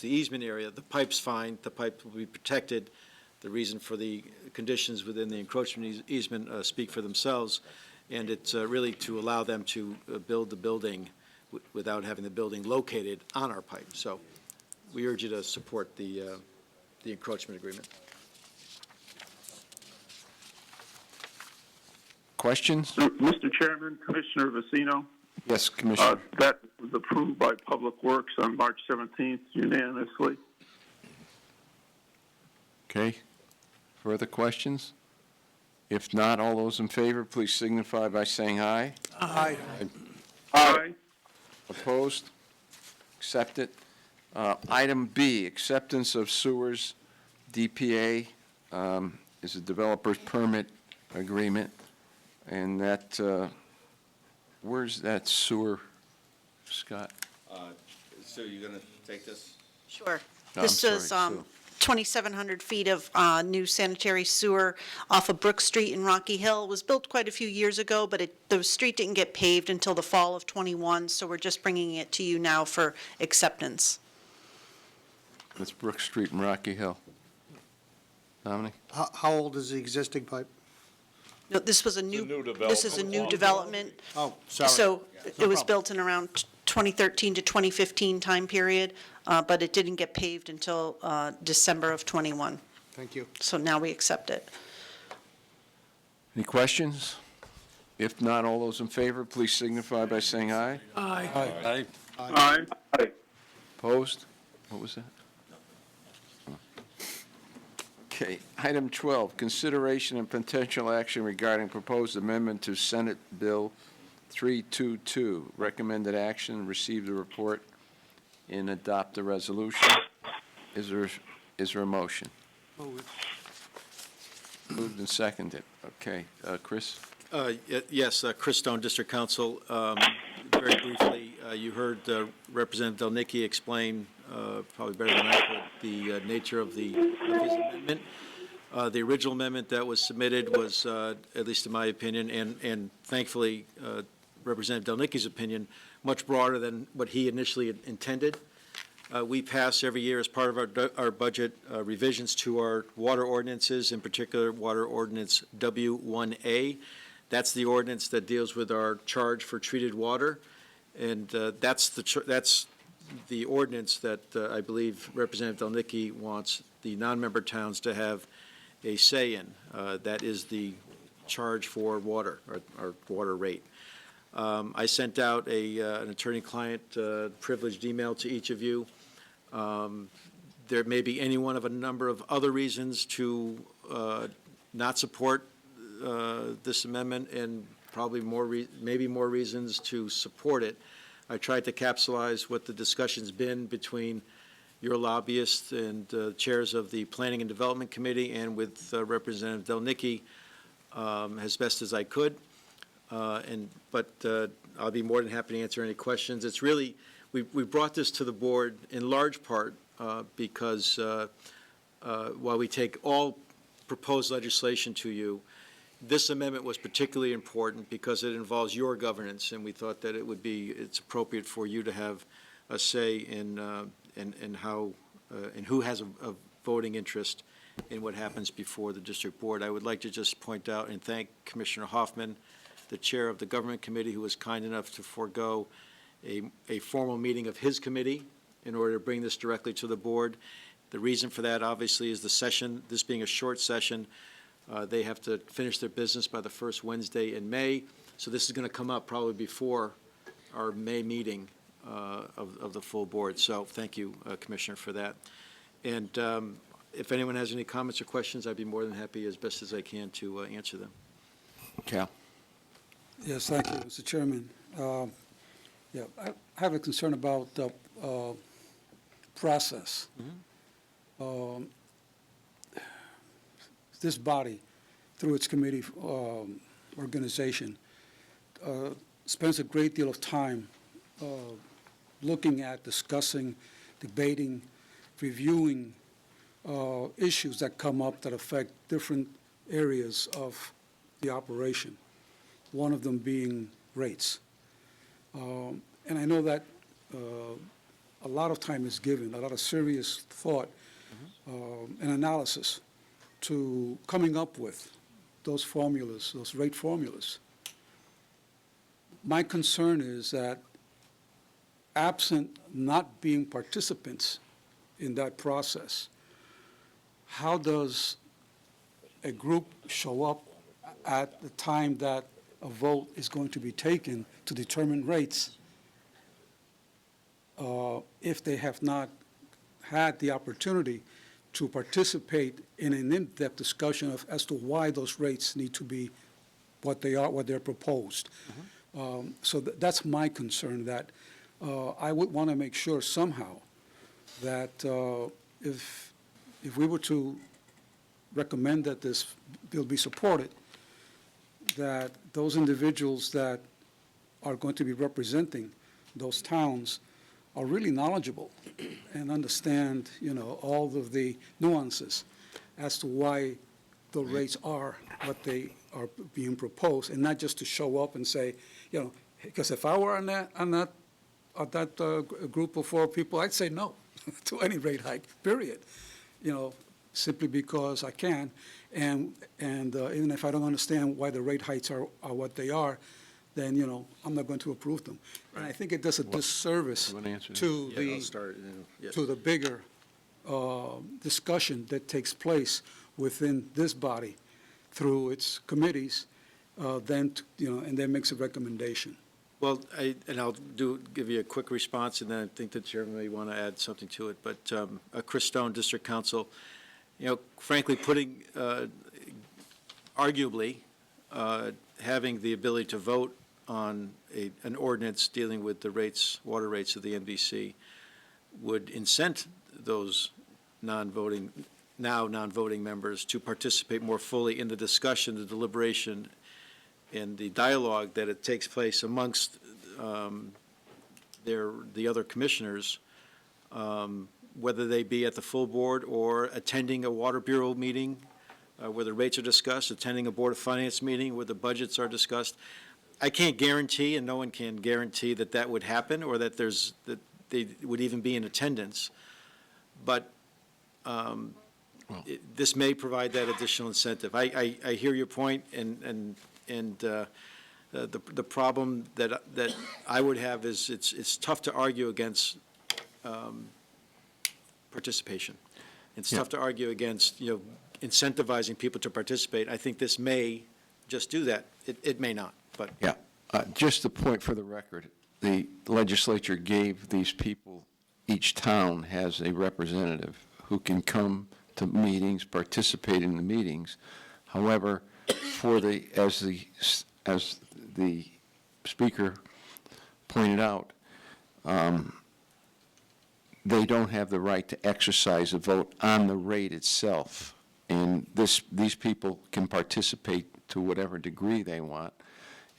the easement area. The pipe's fine. The pipe will be protected. The reason for the conditions within the encroachment easement speak for themselves, and it's really to allow them to build the building without having the building located on our pipe. So we urge you to support the encroachment agreement. Questions? Mr. Chairman, Commissioner Vecino, Yes, Commissioner. that was approved by Public Works on March 17th unanimously. Okay. Further questions? If not, all those in favor, please signify by saying aye. Aye. Aye. Opposed? Accepted. Item B, acceptance of sewers, DPA, is a developer's permit agreement, and that, where's that sewer, Scott? So you're going to take this? Sure. I'm This sorry, is Sue. 2,700 feet of new sanitary sewer off of Brook Street in Rocky Hill. It was built quite a few years ago, but the street didn't get paved until the fall of '21, so we're just bringing it to you now for acceptance. That's Brook Street and Rocky Hill. Dominic? How old is the existing pipe? No, this was a new this is a new development. Oh, sorry. So No it was problem. built in around 2013 to 2015 time period, but it didn't get paved until December of '21. Thank you. So now we accept it. Any questions? If not, all those in favor, please signify by saying aye. Aye. Aye. Aye. Aye. Opposed? What was that? Okay, item 12, consideration and potential action regarding proposed amendment to Senate Bill 322. Recommended action, receive the report and adopt the resolution. Is there a motion? Move it. Moved and seconded. Okay, Chris? Yes, Chris Stone, District Council. Very briefly, you heard Representative Delnicki explain, probably better than I could, the nature of his amendment. The original amendment that was submitted was, at least in my opinion, and thankfully Representative Delnicki's opinion, much broader than what he initially intended. We pass every year as part of our budget revisions to our water ordinances, in particular Water Ordinance W1A. That's the ordinance that deals with our charge for treated water, and that's the ordinance that I believe Representative Delnicki wants the non-member towns to have a say in. That is the charge for water, our water rate. I sent out an attorney-client privileged email to each of you. There may be any one of a number of other reasons to not support this amendment, and probably maybe more reasons to support it. I tried to capsulize what the discussion's been between your lobbyists and chairs of the Planning and Development Committee and with Representative Delnicki as best as I could. But I'll be more than happy to answer any questions. It's really, we brought this to the board in large part because while we take all proposed legislation to you, this amendment was particularly important because it involves your governance, and we thought that it's appropriate for you to have a say in how, and who has a voting interest in what happens before the district board. I would like to just point out and thank Commissioner Hoffman, the chair of the Government Committee, who was kind enough to forego a formal meeting of his committee in order to bring this directly to the board. The reason for that, obviously, is the session, this being a short session. They have to finish their business by the first Wednesday in May, so this is going to come up probably before our May meeting of the full board. So thank you, Commissioner, for that. And if anyone has any comments or questions, I'd be more than happy, as best as I can, to answer them. Cal? Yes, thank you, Mr. Chairman. Yeah, I have a concern about the process. This body, through its committee organization, spends a great deal of time looking at, discussing, debating, reviewing issues that come up that affect different areas of the operation, one of them being rates. And I know that a lot of time is given, a lot of serious thought and analysis to coming up with those formulas, those rate formulas. My concern is that absent not being participants in that process, how does a group show up at the time that a vote is going to be taken to determine rates if they have not had the opportunity to participate in an in-depth discussion as to why those rates need to be what they are, what they're proposed. So that's my concern, that I would want to make sure somehow that if we were to recommend that this bill be supported, that those individuals that are going to be representing those towns are really knowledgeable and understand, all of the nuances as to why the rates are what they are being proposed, and not just to show up and say, because if I were on that group of 4 people, I'd say no to any rate hike, period. Simply because I can, and even if I don't understand why the rate hikes are what they are, then, I'm not going to approve them. And I think it does a disservice to the bigger discussion that takes place within this body through its committees, and then makes a recommendation. Well, I'll give you a quick response, and then I think the chairman may want to add something to it. But Chris Stone, District Council, frankly, putting, arguably, having the ability to vote on an ordinance dealing with the rates, water rates of the MDC would incent those non-voting members to participate more fully in the discussion, the deliberation, and the dialogue that it takes place amongst the other commissioners, whether they be at the full board or attending a Water Bureau meeting where the rates are discussed, attending a Board of Finance meeting where the budgets are discussed. I can't guarantee, and no one can guarantee, that would happen or that they would even be in attendance. But this may provide that additional incentive. I hear your point, and the problem that I would have is it's tough to argue against participation. It's tough to argue against incentivizing people to participate. I think this may just do that. It may not, but just a point for the record: the legislature gave these people, each town has a representative who can come to meetings, participate in the meetings. However, as the speaker pointed out, they don't have the right to exercise a vote on the rate itself. And these people can participate to whatever degree they want,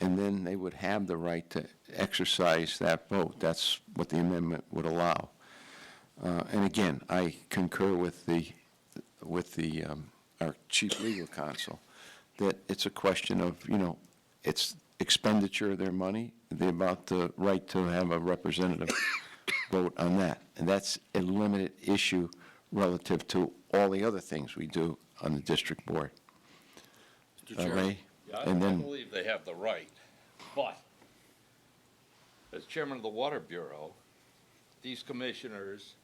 and then they would have the right to exercise that vote. That's what the amendment would allow. And again, I concur with our chief legal counsel that it's a question of, it's expenditure of their money, about the right to have a representative vote on that. And that's a limited issue relative to all the other things we do on the district board. Mr. Chairman, I believe they have the right, but as chairman of the Water Bureau, these commissioners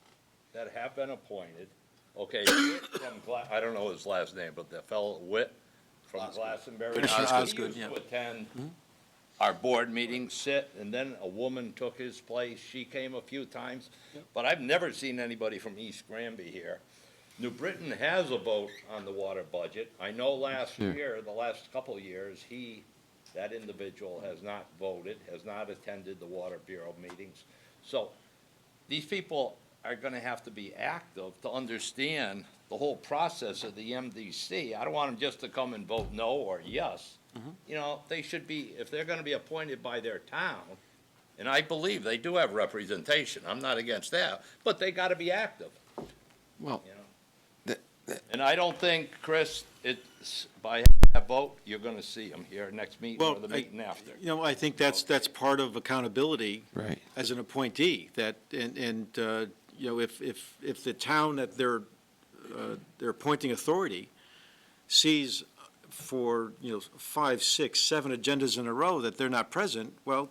that have been appointed, Witt from I don't know his last name, but the fellow Witt from Glastonbury, he used to attend our board meetings, sit, and then a woman took his place. She came a few times, but I've never seen anybody from East Granby here. New Britain has a vote on the water budget. I know last year, the last couple of years, that individual has not voted, has not attended the Water Bureau meetings. So these people are going to have to be active to understand the whole process of the MDC. I don't want them just to come and vote no or yes. You know, they should be, if they're gonna be appointed by their town, and I believe they do have representation, I'm not against that, but they gotta be active. Well, And I don't think, Chris, it's, by that vote, you're gonna see them here next meeting or the meeting after. You know, I think that's part of accountability. Right. As an appointee, that, you know, if the town that they're appointing authority sees for, 5, 6, 7 agendas in a row that they're not present, well,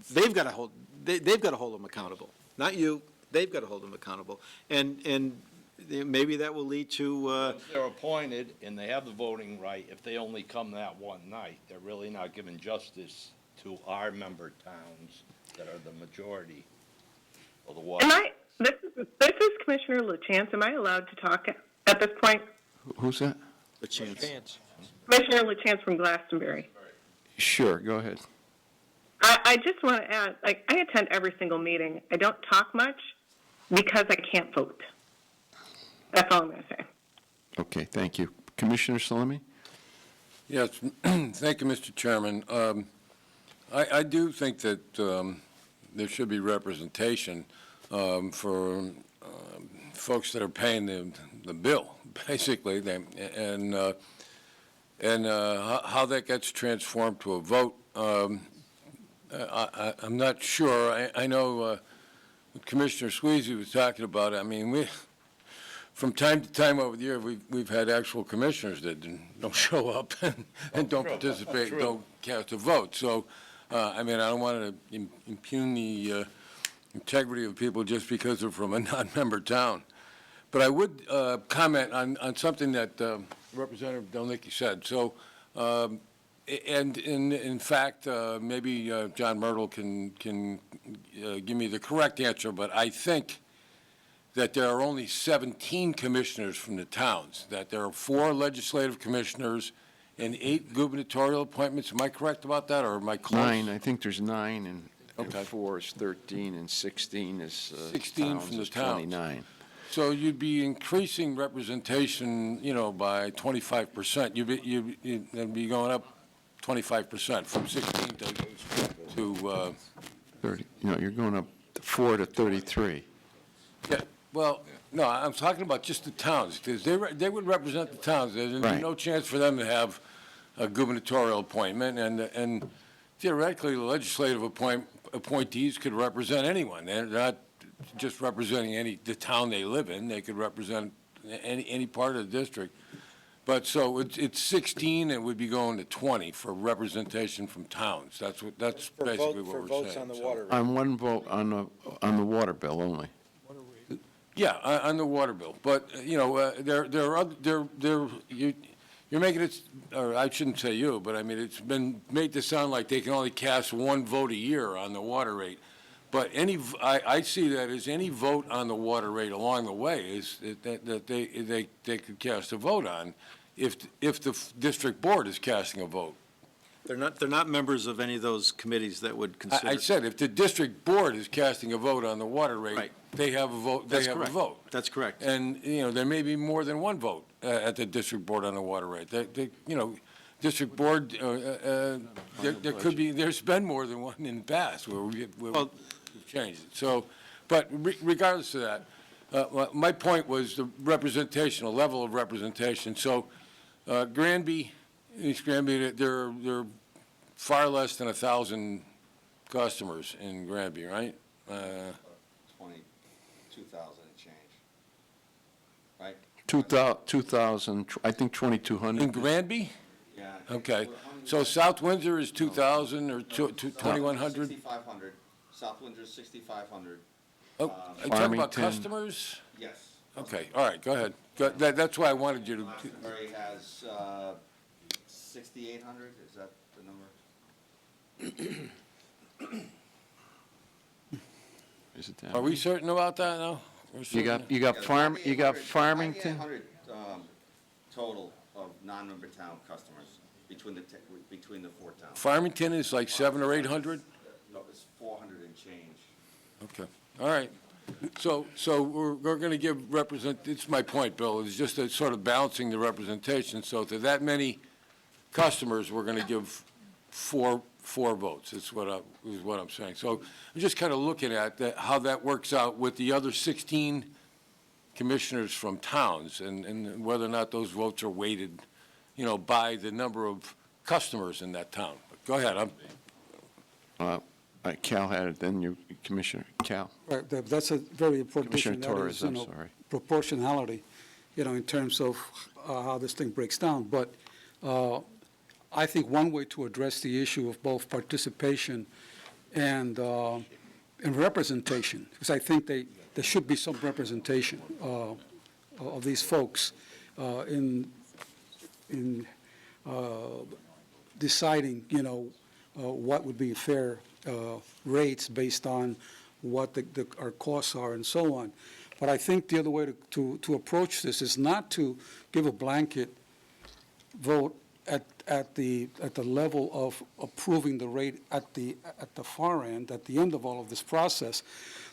they've got to hold them accountable. Not you, they've got to hold them accountable. And maybe that will lead to, Once they're appointed and they have the voting right, if they only come that one night, they're really not giving justice to our member towns that are the majority of the water. This is Commissioner LaChance. Am I allowed to talk at this point? Who's that? chance. Commissioner LaChance from Glastonbury. Sure, go ahead. I just want to add, like, I attend every single meeting. I don't talk much because I can't vote. That's all I'm going to say. Okay, thank you. Commissioner Salemi? Yes, thank you, Mr. Chairman. I do think that there should be representation for folks that are paying the bill, basically, and how that gets transformed to a vote. I'm not sure. I know what Commissioner Squeezy was talking about. I mean, from time to time over the year, we've had actual commissioners that don't show up and don't participate, don't cast a vote. So, I mean, I don't want to impugn the integrity of people just because they're from a non-member town. But I would comment on something that Representative Delnicki said. So, and in fact, maybe John Myrtle can give me the correct answer, but I think that there are only 17 commissioners from the towns, that there are 4 legislative commissioners and 8 gubernatorial appointments. Am I correct about that, or am I close? 9, I think there's 9, and 4 is 13, and 16 is 16 from the towns. 29. So you'd be increasing representation, by 25%. You'd be going up 25% from 16 to 30, you're going up 4 to 33. Yeah, well, no, I'm talking about just the towns, because they would represent the towns. There's Right. no chance for them to have a gubernatorial appointment, and theoretically, the legislative appointees could represent anyone. They're not just representing the town they live in. They could represent any part of the district. But so it's 16, and we'd be going to 20 for representation from towns. That's basically what we're saying. On the water rate. On one vote on the water bill only. Yeah, on the water bill. But, there are other, you're making it, or I shouldn't say you, but I mean, it's been made to sound like they can only cast one vote a year on the water rate. But I see that as any vote on the water rate along the way is that they could cast a vote on if the district board is casting a vote. They're not members of any of those committees that would consider. I said, if the district board is casting a vote on the water rate, Right. they have a vote, they That's have a correct. vote. That's correct. And, there may be more than one vote at the district board on the water rate. District board, there could be, there's been more than one in the past where we've changed it. So, but regardless of that, my point was the representation, a level of representation. So, East Granby, there are far less than 1,000 customers in Granby, right? 22,000 and change, right? 2,000, I think 2,200. In Granby? Yeah. Okay. So South Windsor is 2,000 or 2,100? 6,500. South Windsor is 6,500. Oh, are you talking about Farmington. customers? Yes. Okay, all right, go ahead. That's why I wanted you to. Glastonbury has 6,800. Is that the number? Is it that? Are we certain about that now? You got Farmington? 9,800 total of non-member town customers between the 4 towns. Farmington is like 700 or 800? No, it's 400 and change. Okay, all right. So we're going to give it's my point, Bill, it's just a sort of balancing the representation. So to that many customers, we're going to give four votes, is what I'm saying. So I'm just kind of looking at how that works out with the other 16 commissioners from towns and whether or not those votes are weighted, by the number of customers in that town. But go ahead. Cal had it, then you, Commissioner Cal. Right, that's a very important issue. Commissioner and that is, Torres, I'm sorry. Proportionality, in terms of how this thing breaks down. But I think one way to address the issue of both participation and representation, because I think there should be some representation of these folks in deciding, what would be fair rates based on what our costs are and so on. But I think the other way to approach this is not to give a blanket vote at the level of approving the rate at the far end, at the end of all of this process,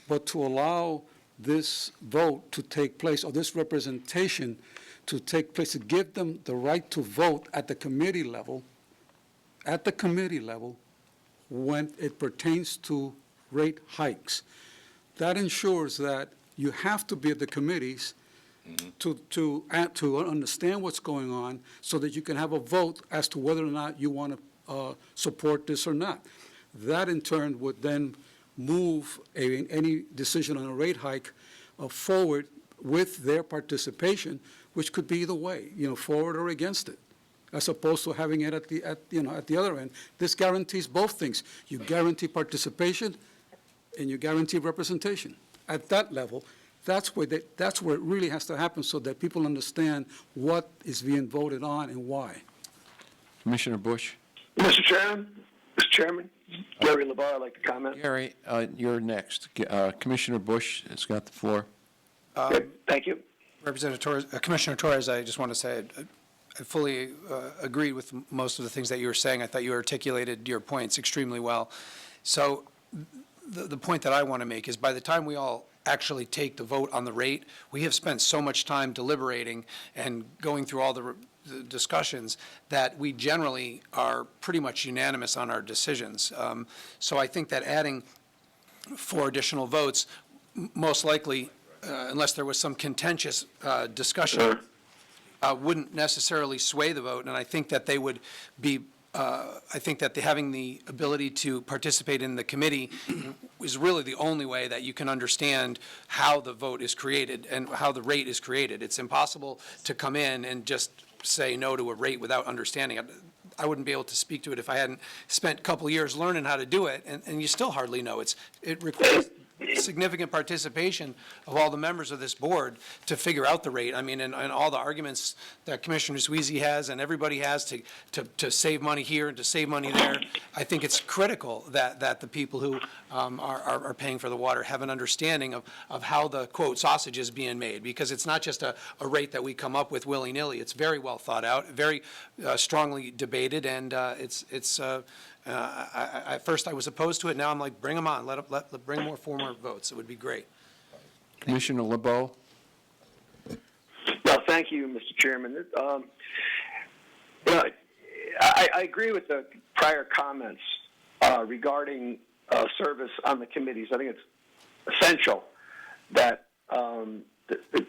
but to allow this vote to take place, or this representation to take place, to give them the right to vote at the committee level, when it pertains to rate hikes. That ensures that you have to be at the committees to understand what's going on so that you can have a vote as to whether or not you want to support this or not. That in turn would then move any decision on a rate hike forward with their participation, which could be either way, forward or against it, as opposed to having it at the other end. This guarantees both things. You guarantee participation and you guarantee representation. At that level, that's where it really has to happen so that people understand what is being voted on and why. Commissioner Bush? Mr. Chairman, Gary LeBar, I'd like to comment. Gary, you're next. Commissioner Bush has got the floor. Thank you. Representative Torres, Commissioner Torres, I just want to say I fully agreed with most of the things that you were saying. I thought you articulated your points extremely well. So the point that I want to make is by the time we all actually take the vote on the rate, we have spent so much time deliberating and going through all the discussions that we generally are pretty much unanimous on our decisions. So I think that adding 4 additional votes, most likely, unless there was some contentious discussion, wouldn't necessarily sway the vote. And I think that they would be I think that having the ability to participate in the committee is really the only way that you can understand how the vote is created and how the rate is created. It's impossible to come in and just say no to a rate without understanding it. I wouldn't be able to speak to it if I hadn't spent a couple of years learning how to do it, and you still hardly know. It requires significant participation of all the members of this board to figure out the rate. I mean, and all the arguments that Commissioner Sweezy has and everybody has to save money here and to save money there. I think it's critical that the people who are paying for the water have an understanding of how the, quote, sausage is being made, because it's not just a rate that we come up with willy-nilly. It's very well thought out, very strongly debated, and at first I was opposed to it. Now I'm like, bring them on. Bring more 4 more votes. It would be great. Commissioner LeBeau? No, thank you, Mr. Chairman. I agree with the prior comments regarding service on the committees. I think it's essential that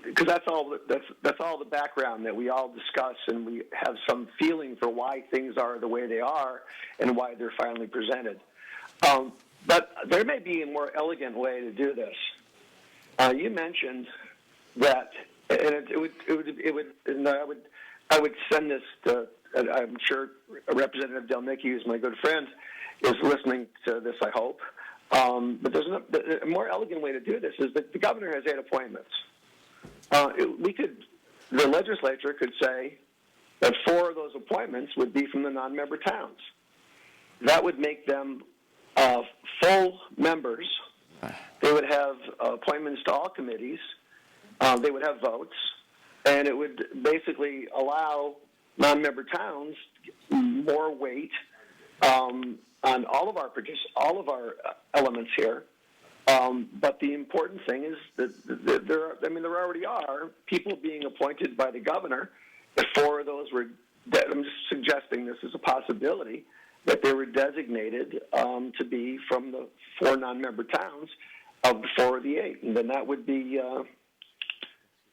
because that's all the background that we all discuss, and we have some feeling for why things are the way they are and why they're finally presented. But there may be a more elegant way to do this. You mentioned that, and I would send this to. I'm sure Representative Delnicki, who's my good friend, is listening to this, I hope. But there's a more elegant way to do this is that the governor has 8 appointments. The legislature could say that 4 of those appointments would be from the non-member towns. That would make them full members. They would have appointments to all committees. They would have votes, and it would basically allow non-member towns more weight on all of our elements here, But the important thing is that there already are people being appointed by the governor. If 4 of those were, I'm just suggesting this is a possibility, that they were designated to be from the 4 non-member towns of the 4 of the 8, and then that would be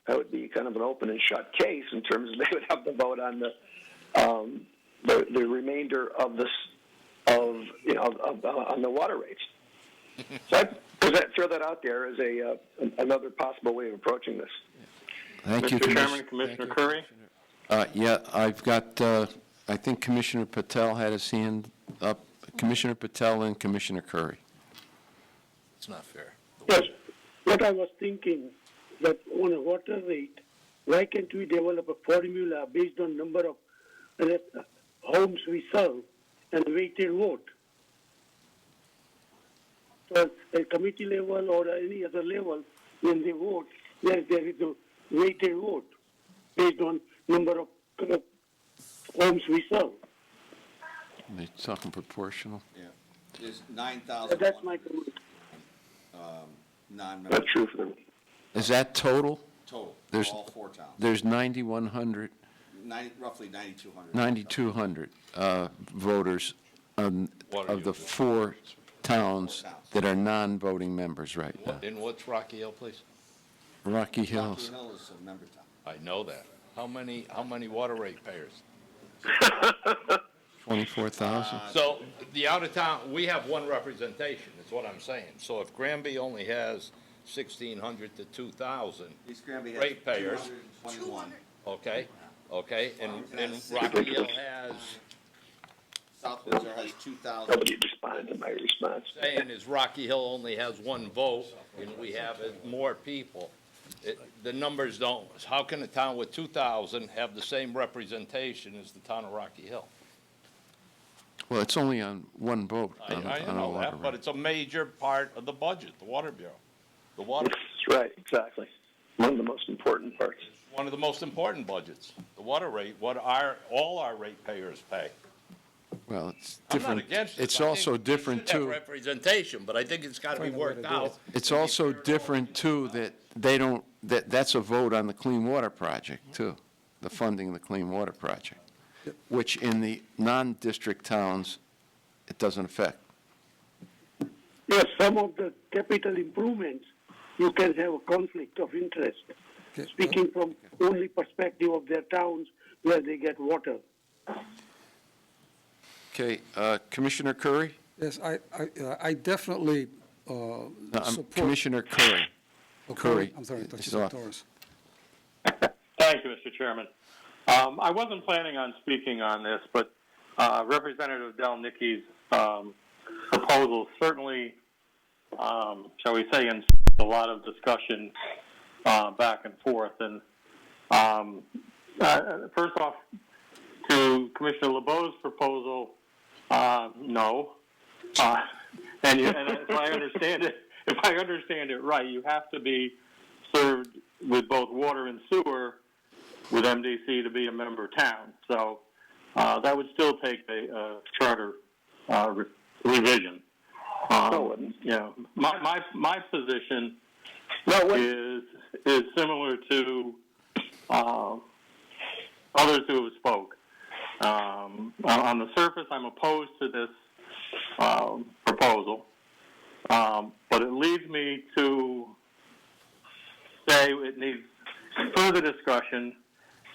kind of an open and shut case in terms of they would have to vote on the remainder of this on the water rates. So I throw that out there as another possible way of approaching this. Thank you, Mr. Chairman, Commissioner Curry. Yeah, I've got, I think Commissioner Patel had his hand up. Commissioner Patel and Commissioner Curry. It's not fair. Yes, what I was thinking, that on a water rate, why can't we develop a formula based on number of homes we serve and weighted vote? So at a committee level or any other level, when they vote, there is a weighted vote based on number of homes we serve. They're talking proportional? Yeah. There's 9,000. That's my comment. Non-members. That's true for them. Is that total? Total, There's, all 4 towns. there's 9,100, Roughly 9,200. 9,200 voters of the 4 towns that are non-voting members right now. And what's Rocky Hill, please? Rocky Hills. Rocky Hill is a member town. I know that. How many water rate payers? 24,000? So the out-of-town, we have 1 representation, is what I'm saying. So if Granby only has 1,600 to 2,000 East Granby has ratepayers, 221. okay, and Rocky Hill has, South Windsor has 2,000. Nobody responded to my response. saying is Rocky Hill only has 1 vote, and we have more people. The numbers don't, how can a town with 2,000 have the same representation as the town of Rocky Hill? Well, it's only on 1 vote. I know that, but it's a major part of the budget, the Water Bureau. The water, That's right, exactly. One of the most important parts. one of the most important budgets, the water rate, what all our ratepayers pay. Well, it's I'm not different. against it. It's I think also we different, should have too. representation, but I think it's got to be worked out. It's also different, too, that they don't, that's a vote on the Clean Water Project, too, the funding of the Clean Water Project, which in the non-district towns, it doesn't affect. Yes, some of the capital improvements, you can have a conflict of interest, speaking from only perspective of their towns where they get water. Okay, Commissioner Curry? Yes, I definitely No, support. Commissioner Curry. Oh, Curry. I'm sorry, I thought you It's said off. Torres. Thank you, Mr. Chairman. I wasn't planning on speaking on this, but Representative Delnicki's proposal certainly, shall we say, in a lot of discussion back and forth. And first off, to Commissioner LeBeau's proposal, no. And if I understand it right, you have to be served with both water and sewer with MDC to be a member town. So that would still take a charter revision. My position is similar to others who have spoke. On the surface, I'm opposed to this proposal, but it leads me to say it needs further discussion,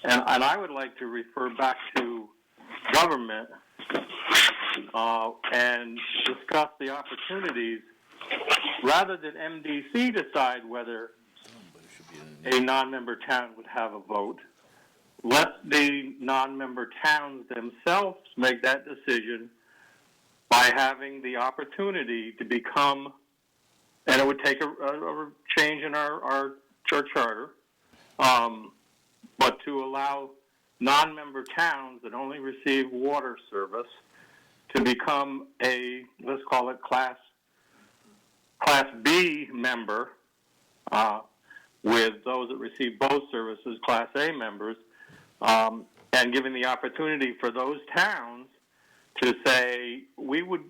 and I would like to refer back to government and discuss the opportunities rather than MDC decide whether a non-member town would have a vote. Let the non-member towns themselves make that decision by having the opportunity to become, and it would take a change in our church charter, but to allow non-member towns that only receive water service to become a, let's call it Class B member, with those that receive both services, Class A members, and giving the opportunity for those towns to say, we would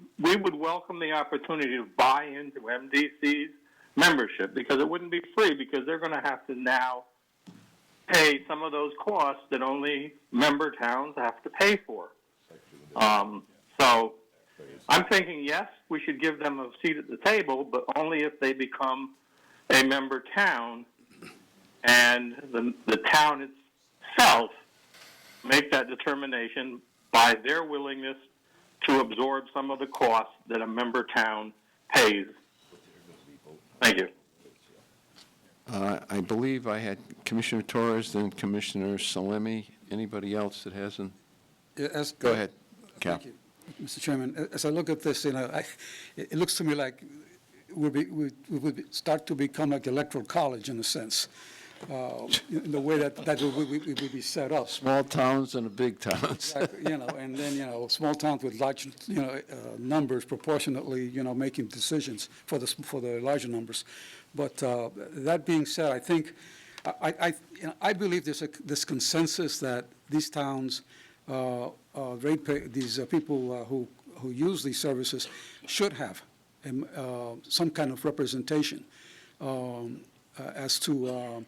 welcome the opportunity to buy into MDC's membership, because it wouldn't be free, because they're going to have to now pay some of those costs that only member towns have to pay for. So I'm thinking, yes, we should give them a seat at the table, but only if they become a member town, and the town itself make that determination by their willingness to absorb some of the costs that a member town pays. Thank you. I believe I had Commissioner Torres, then Commissioner Salemi. Anybody else that hasn't? Go ahead, Cal. Thank you, Mr. Chairman. As I look at this, it looks to me like we would start to become like electoral college in a sense, in the way that we would be set up. Small towns and the big towns. Exactly, and then, small towns with large, numbers proportionately, making decisions for the larger numbers. But that being said, I think, I believe there's this consensus that these towns, these people who use these services should have some kind of representation as to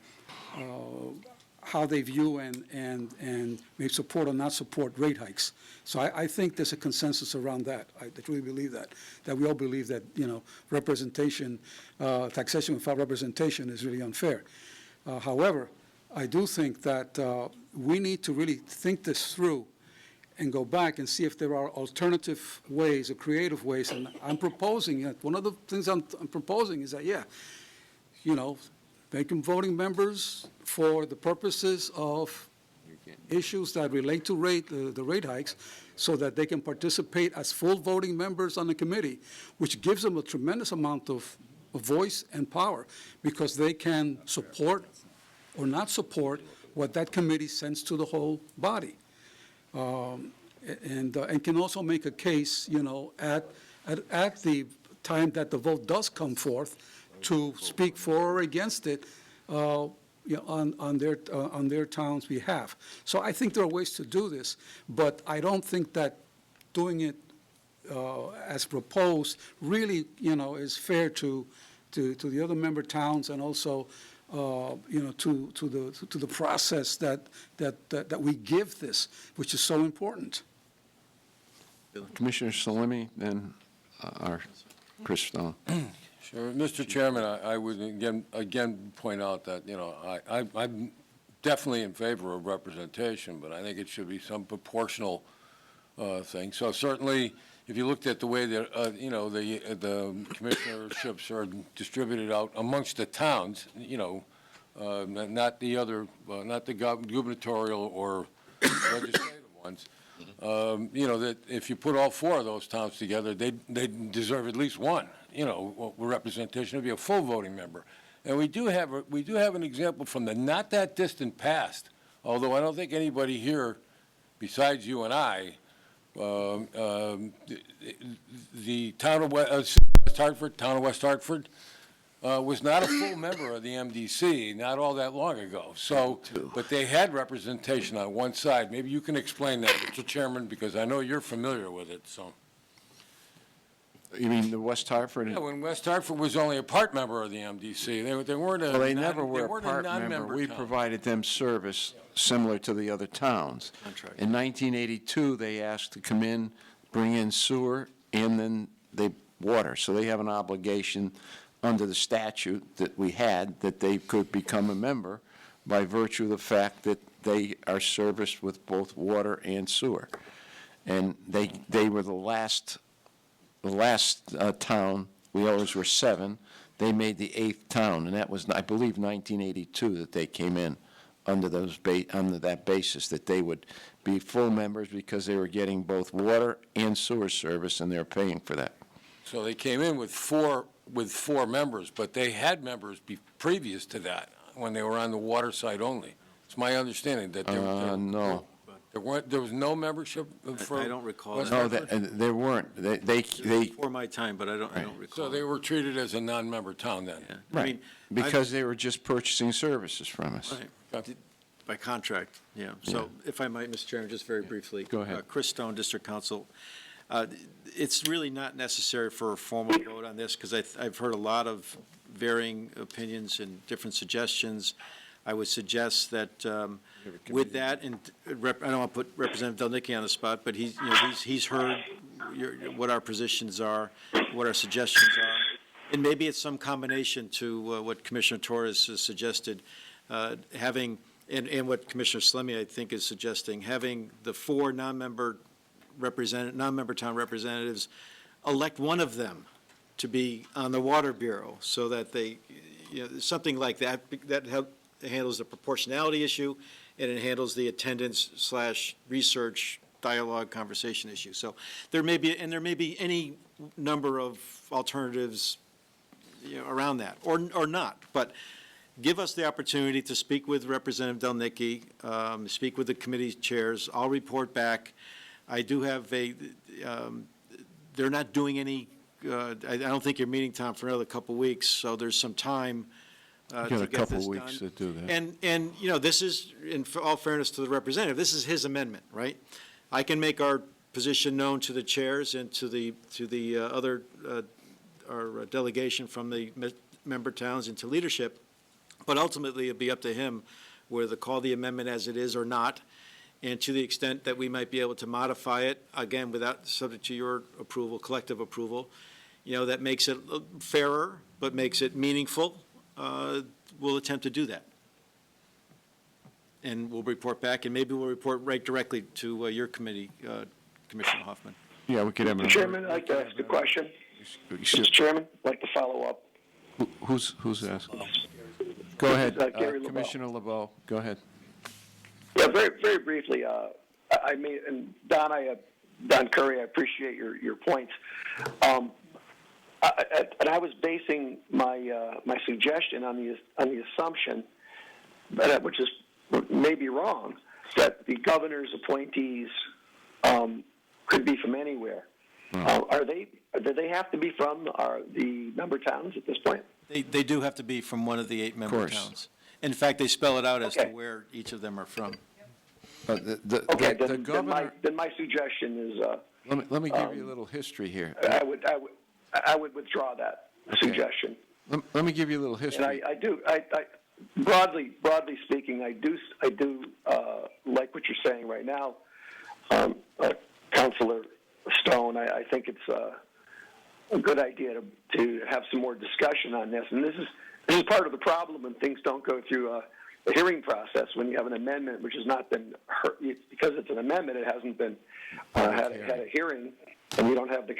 how they view and may support or not support rate hikes. So I think there's a consensus around that. I truly believe that we all believe that, representation, taxation without representation is really unfair. However, I do think that we need to really think this through and go back and see if there are alternative ways or creative ways. And I'm proposing, one of the things I'm proposing is that, make them voting members for the purposes of issues that relate to the rate hikes, so that they can participate as full voting members on the committee, which gives them a tremendous amount of voice and power, because they can support or not support what that committee sends to the whole body. And can also make a case, at the time that the vote does come forth, to speak for or against it, on their town's behalf. So I think there are ways to do this, but I don't think that doing it as proposed really, is fair to the other member towns, and also, to the process that we give this, which is so important. Commissioner Salemi, then our Chris Stone. Sure. Mr. Chairman, I would again point out that, I'm definitely in favor of representation, but I think it should be some proportional thing. So certainly, if you looked at the way that, the commissionerships are distributed out amongst the towns, not the gubernatorial or legislative ones, that if you put all four of those towns together, they deserve at least one, representation to be a full voting member. And we do have an example from the not that distant past, although I don't think anybody here besides you and I, the town of West Hartford, was not a full member of the MDC not all that long ago. So, but they had representation on one side. Maybe you can explain that, Mr. Chairman, because I know you're familiar with it, so. You mean the West Hartford? Yeah, when West Hartford was only a part member of the MDC, they weren't a. Well, they never were a part member. We town. provided them service similar to the other towns. Contract. In 1982, they asked to come in, bring in sewer, and then water. So they have an obligation under the statute that we had that they could become a member by virtue of the fact that they are serviced with both water and sewer. And they were the last town. We always were 7. They made the 8th town, and that was, I believe, 1982 that they came in under that basis, that they would be full members because they were getting both water and sewer service, and they're paying for that. So they came in with four members, but they had members previous to that when they were on the water side only. It's my understanding that No. There was no membership for. I don't recall West that. No, Hartford? there weren't. They Before my time, but I don't recall. So they were treated as a non-member town then? Yeah. right, I mean, because they were just purchasing services from us. Right. By contract, yeah. So if I might, Mr. Chairman, just very briefly. Go ahead. Chris Stone, District Council. It's really not necessary for a formal vote on this, because I've heard a lot of varying opinions and different suggestions. I would suggest that with that, and I don't want to put Representative Delnicki on the spot, but he's heard what our positions are, what our suggestions are. And maybe it's some combination to what Commissioner Torres has suggested, having, and what Commissioner Salemi, I think, is suggesting, having the 4 non-member town representatives elect one of them to be on the Water Bureau, so that they, something like that, handles the proportionality issue, and it handles the attendance/research dialogue conversation issue. So there may be any number of alternatives around that, or not. But give us the opportunity to speak with Representative Delnicki, speak with the committee chairs. I'll report back. I do have they're not doing any, I don't think you're meeting, Tom, for another couple of weeks, so there's some time to get this done. Got a couple of weeks to do that. And this is, in all fairness to the representative, this is his amendment, right? I can make our position known to the chairs and to the other, our delegation from the member towns and to leadership, but ultimately it'll be up to him whether to call the amendment as it is or not, and to the extent that we might be able to modify it, again, subject to your approval, collective approval, that makes it fairer, but makes it meaningful, we'll attempt to do that. And we'll report back, and maybe we'll report right directly to your committee, Commissioner Hoffman. Yeah, we could have. Mr. Chairman, I'd like to ask a question. Mr. Chairman, I'd like to follow up. Who's asking? Go ahead, Gary LeBeau. Commissioner LeBeau, go ahead. Yeah, very briefly, and Don Curry, I appreciate your points. And I was basing my suggestion on the assumption, which is maybe wrong, that the governor's appointees could be from anywhere. Do they have to be from the member towns at this point? They do have to be from one of the 8 member towns. In fact, they spell it out as to where each of them are from. The governor. Then my suggestion is. Let me give you a little history here. I would withdraw that suggestion. Let me give you a little history. And I do. Broadly speaking, I do like what you're saying right now, Councilor Stone. I think it's a good idea to have some more discussion on this. And this is part of the problem when things don't go through a hearing process. When you have an amendment which has not been heard, because it's an amendment, it hasn't been had a hearing, and we don't have the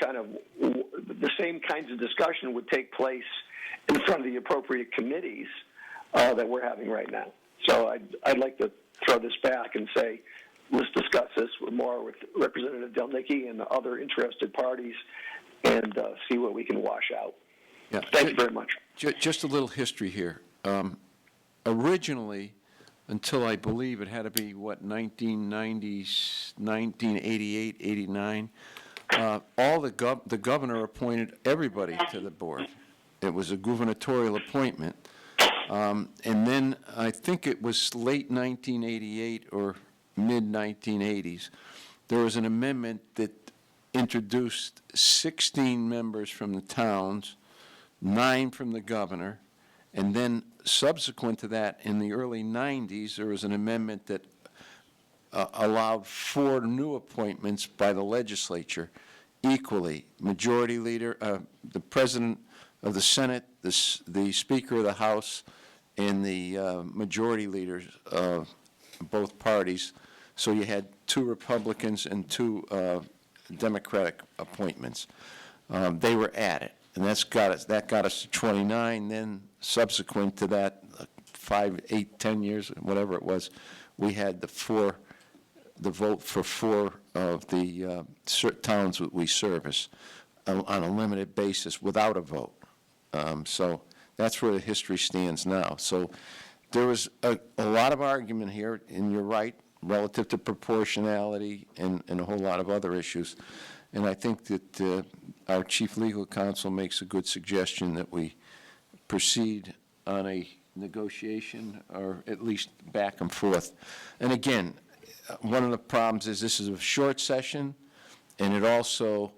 same kinds of discussion would take place in front of the appropriate committees that we're having right now. So I'd like to throw this back and say, let's discuss this more with Representative Delnicki and the other interested parties and see what we can wash out. Yeah. Thank you very much. Just a little history here. Originally, until I believe it had to be, 1988, 89, all the governor appointed everybody to the board. It was a gubernatorial appointment. And then I think it was late 1988 or mid-1980s, there was an amendment that introduced 16 members from the towns, 9 from the governor, and then subsequent to that, in the early 90s, there was an amendment that allowed 4 new appointments by the legislature equally. Majority leader, the president of the Senate, the Speaker of the House, and the majority leaders of both parties. So you had 2 Republicans and 2 Democratic appointments. They were at it, and that got us to 29. Then subsequent to that, 5, 8, 10 years, whatever it was, we had the vote for 4 of the towns that we service on a limited basis without a vote. So that's where the history stands now. So there was a lot of argument here, and you're right, relative to proportionality and a whole lot of other issues. And I think that our chief legal counsel makes a good suggestion that we proceed on a negotiation, or at least back and forth. And again, one of the problems is this is a short session, and it also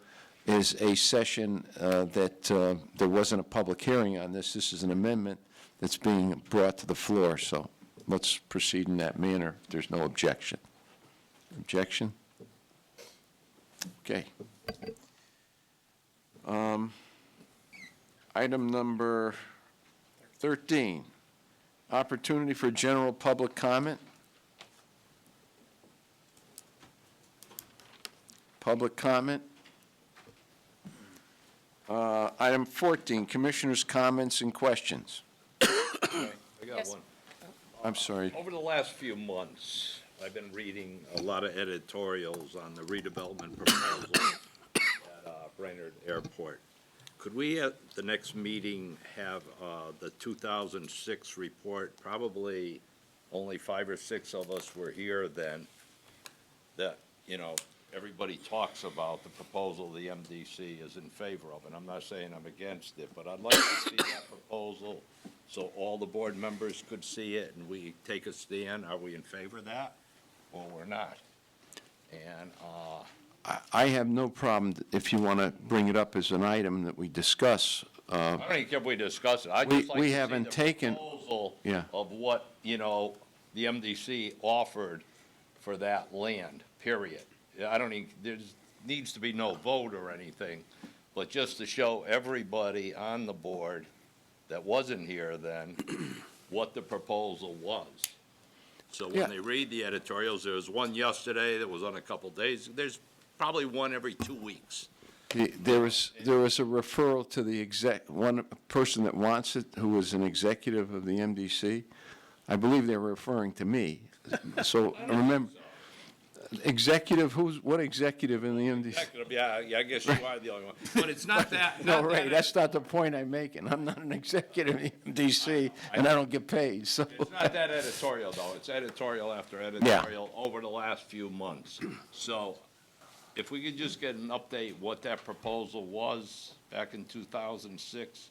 is a session that there wasn't a public hearing on this. This is an amendment that's being brought to the floor, so let's proceed in that manner if there's no objection. Objection? Okay. Item number 13, opportunity for general public comment. Public comment. Item 14, commissioners' comments and questions. I got one. I'm sorry. Over the last few months, I've been reading a lot of editorials on the redevelopment proposal at Brainerd Airport. Could we, at the next meeting, have the 2006 report? Probably only 5 or 6 of us were here then, that, you know, everybody talks about the proposal the MDC is in favor of, and I'm not saying I'm against it, but I'd like to see that proposal so all the board members could see it and we take a stand. Are we in favor of that or we're not? And, I have no problem if you want to bring it up as an item that we discuss. I don't even care if we discuss it. I'd just like We to see haven't the taken- proposal Yeah. of what, you know, the MDC offered for that land, period. I don't even, needs to be no vote or anything, but just to show everybody on the board that wasn't here then what the proposal was. So Yeah. when they read the editorials, there was one yesterday that was on a couple days. There's probably one every 2 weeks. There was a referral to the one person that wants it, who was an executive of the MDC. I believe they were referring to me. So remember, executive, what executive in the MDC? Executive, yeah, I guess you are the only one. But it's not that. No, not Ray, that that's not the point I'm making. I'm not an executive in the MDC, and I don't get paid, so. It's not that editorial, though. It's editorial after editorial over the last few months. So if we could just get an update what that proposal was back in 2006,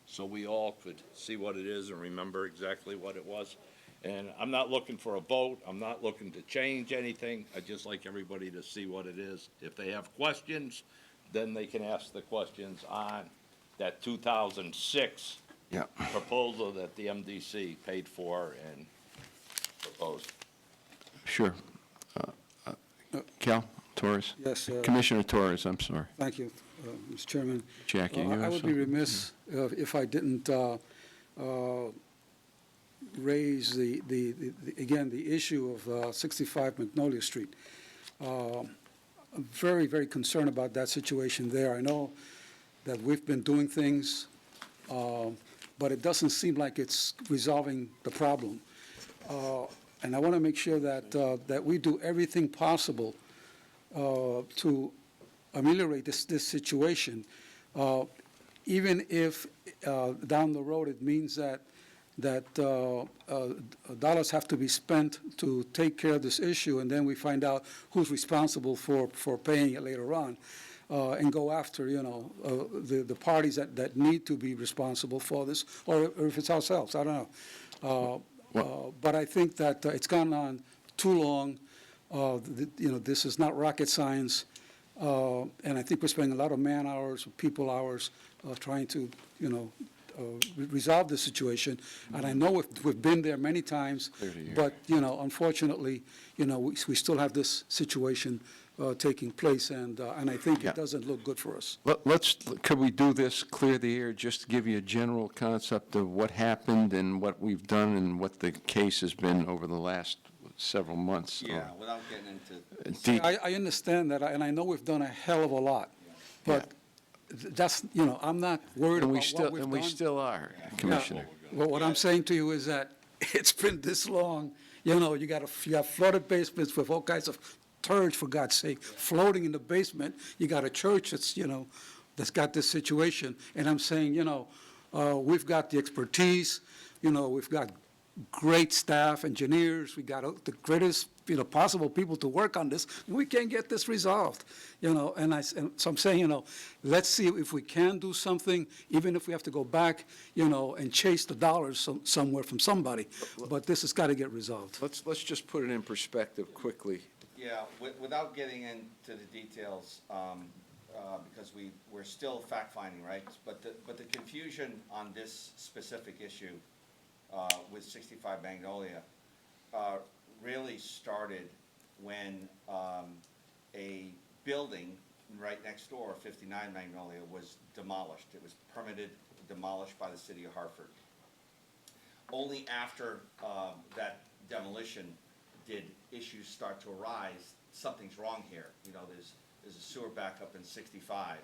so we all could see what it is and remember exactly what it was. And I'm not looking for a vote. I'm not looking to change anything. I'd just like everybody to see what it is. If they have questions, then they can ask the questions on that 2006 Yeah. proposal that the MDC paid for and proposed. Sure. Cal Torres? Yes. Commissioner Torres, I'm sorry. Thank you, Mr. Chairman. Jackie, you have I would be something? remiss if I didn't raise again, the issue of 65 Magnolia Street. I'm very, very concerned about that situation there. I know that we've been doing things, but it doesn't seem like it's resolving the problem. And I want to make sure that we do everything possible to ameliorate this situation, even if down the road it means that dollars have to be spent to take care of this issue, and then we find out who's responsible for paying it later on, and go after, the parties that need to be responsible for this, or if it's ourselves, I don't know. But I think that it's gone on too long. This is not rocket science, and I think we're spending a lot of man hours, people hours, trying to, resolve the situation. And I know we've been there many times, but, unfortunately, we still have this situation taking place, and I think it doesn't look good for us. Could we do this, clear the air, just to give you a general concept of what happened and what we've done and what the case has been over the last several months? Yeah, without getting into. I understand that, and I know we've done a hell of a lot, but that's, I'm not worried about what we've done. And we still are, Commissioner. Well, what I'm saying to you is that it's been this long, you got flooded basements with all kinds of turds, for God's sake, floating in the basement. You got a church that's, that's got this situation. And I'm saying, we've got the expertise, we've got great staff, engineers, we got the greatest, possible people to work on this, and we can't get this resolved, and so I'm saying, let's see if we can do something, even if we have to go back, and chase the dollars somewhere from somebody, but this has got to get resolved. Let's just put it in perspective quickly. Yeah, without getting into the details, because we're still fact-finding, right? But the confusion on this specific issue with 65 Magnolia really started when a building right next door, 59 Magnolia, was demolished. It was permitted, demolished by the city of Hartford. Only after that demolition did issues start to arise. Something's wrong here. You know, there's a sewer backup in 65.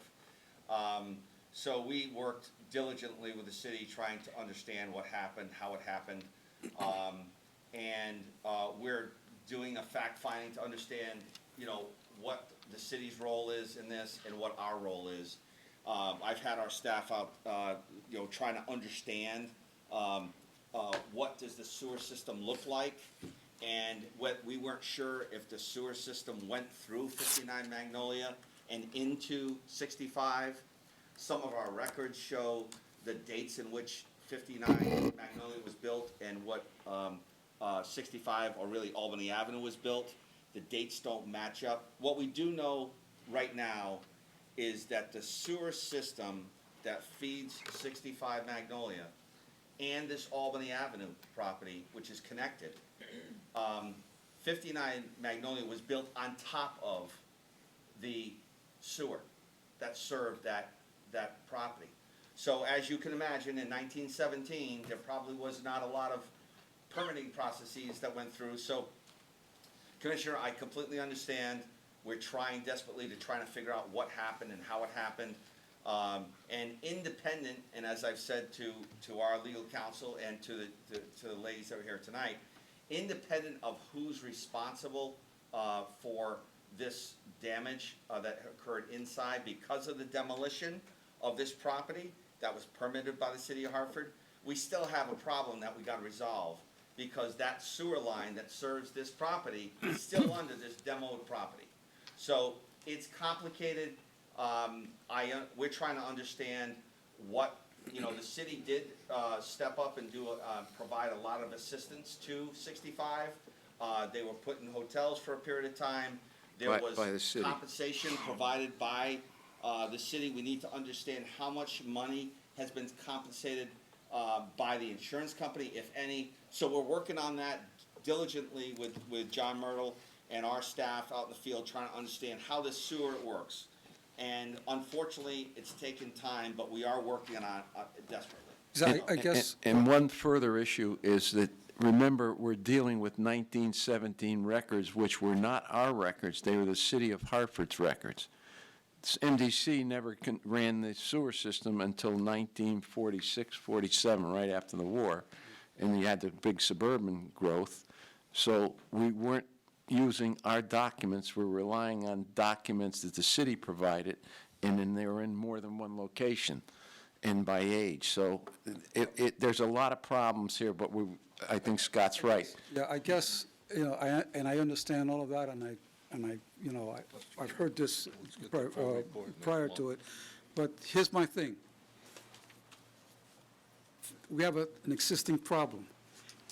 So we worked diligently with the city trying to understand what happened, how it happened, and we're doing a fact-finding to understand, you know, what the city's role is in this and what our role is. I've had our staff out, you know, trying to understand what does the sewer system look like, and we weren't sure if the sewer system went through 59 Magnolia and into 65. Some of our records show the dates in which 59 Magnolia was built and what 65, or really Albany Avenue, was built. The dates don't match up. What we do know right now is that the sewer system that feeds 65 Magnolia and this Albany Avenue property, which is connected, 59 Magnolia was built on top of the sewer that served that property. So as you can imagine, in 1917, there probably was not a lot of permitting processes that went through. So, Commissioner, I completely understand. We're trying desperately to figure out what happened and how it happened. And independent, and as I've said to our legal counsel and to the ladies that are here tonight, independent of who's responsible for this damage that occurred inside because of the demolition of this property that was permitted by the city of Hartford, we still have a problem that we got to resolve, because that sewer line that serves this property is still under this demoed property. So it's complicated. We're trying to understand what, you know, the city did step up and provide a lot of assistance to 65. They were put in hotels for a period of time. There was by the city. compensation provided by the city. We need to understand how much money has been compensated by the insurance company, if any. So we're working on that diligently with John Myrtle and our staff out in the field, trying to understand how this sewer works. And unfortunately, it's taken time, but we are working on it desperately. I guess. And one further issue is that, remember, we're dealing with 1917 records, which were not our records. They were the city of Hartford's records. MDC never ran the sewer system until 1946, 47, right after the war, and you had the big suburban growth. So we weren't using our documents. We're relying on documents that the city provided, and then they were in more than one location and by age. So there's a lot of problems here, but I think Scott's right. Yeah, I guess, you know, I understand all of that, and I, you know, I've heard this prior to it, but here's my thing. We have an existing problem.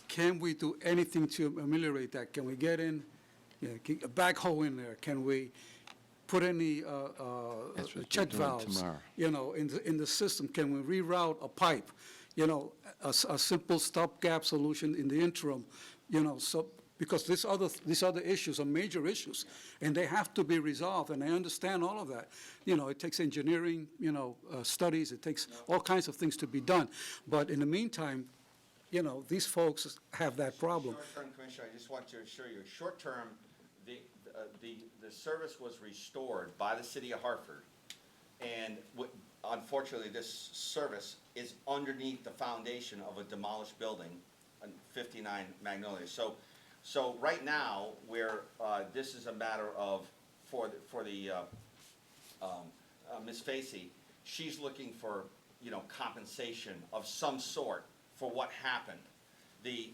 Can we do anything to ameliorate that? Can we get in, a backhoe in there? Can we put any check valves, tomorrow. you know, in the system? Can we reroute a pipe? You know, a simple stopgap solution in the interim, you know, so. Because these other issues are major issues, and they have to be resolved, and I understand all of that. You know, it takes engineering, you know, studies, it takes all kinds of things to be done. But in the meantime, you know, these folks have that problem. Short-term, Commissioner, I just want to assure you, short-term, the service was restored by the city of Hartford, and unfortunately, this service is underneath the foundation of a demolished building on 59 Magnolia. So right now, this is a matter of, for the Ms. Facey, she's looking for, you know, compensation of some sort for what happened. The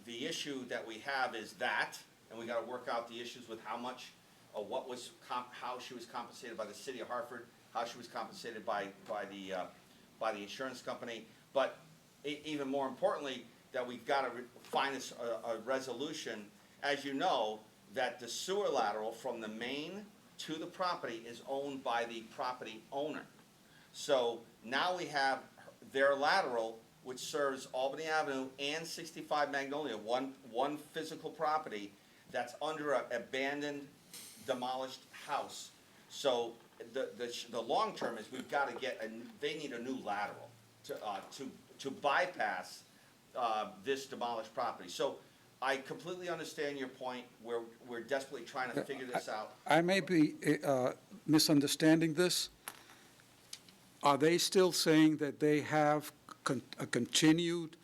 issue that we have is that, and we got to work out the issues with how much, how she was compensated by the city of Hartford, how she was compensated by the insurance company, but even more importantly, that we've got to find a resolution. As you know, that the sewer lateral from the main to the property is owned by the property owner. So now we have their lateral, which serves Albany Avenue and 65 Magnolia, one physical property that's under an abandoned, demolished house. So the long term is we've got to they need a new lateral to bypass this demolished property. So I completely understand your point. We're desperately trying to figure this out. I may be misunderstanding this. Are they still saying that they have a continued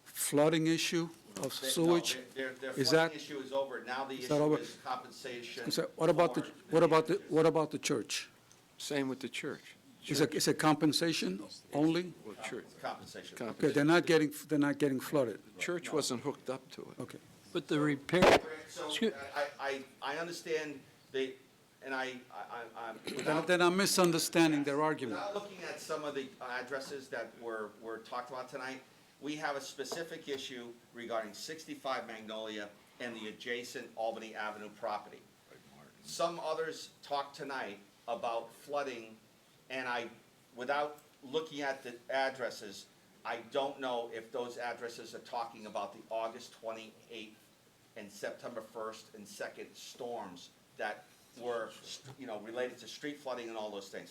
flooding issue of sewage? No, their Is flooding that- issue is over. Now the is that issue over? is compensation. So what about the church? Same with the church. Is it compensation only? Well, church. Compensation. Okay, they're not getting flooded. Church wasn't hooked up to it. Okay. But the repair, So I understand Then I'm misunderstanding their argument. Without looking at some of the addresses that were talked about tonight, we have a specific issue regarding 65 Magnolia and the adjacent Albany Avenue property. Some others talked tonight about flooding, and without looking at the addresses, I don't know if those addresses are talking about the August 28th and September 1st and 2nd storms that were, related to street flooding and all those things.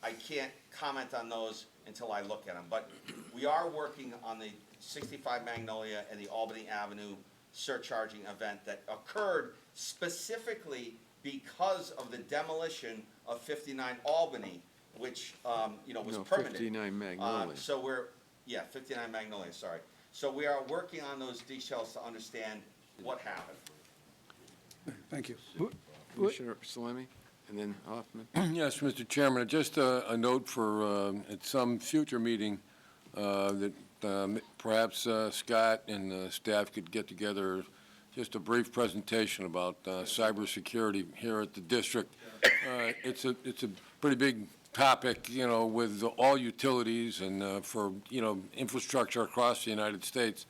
I can't comment on those until I look at them, but we are working on the 65 Magnolia and the Albany Avenue surcharging event that occurred specifically because of the demolition of 59 Albany, which, was No, permanent. 59 Magnolia. 59 Magnolia, sorry. So we are working on those details to understand what happened. Thank you. Commissioner Salemi, and then Hoffman. Yes, Mr. Chairman, just a note for at some future meeting that perhaps Scott and staff could get together just a brief presentation about cybersecurity here at the district. It's a pretty big topic, with all utilities and for, infrastructure across the United States.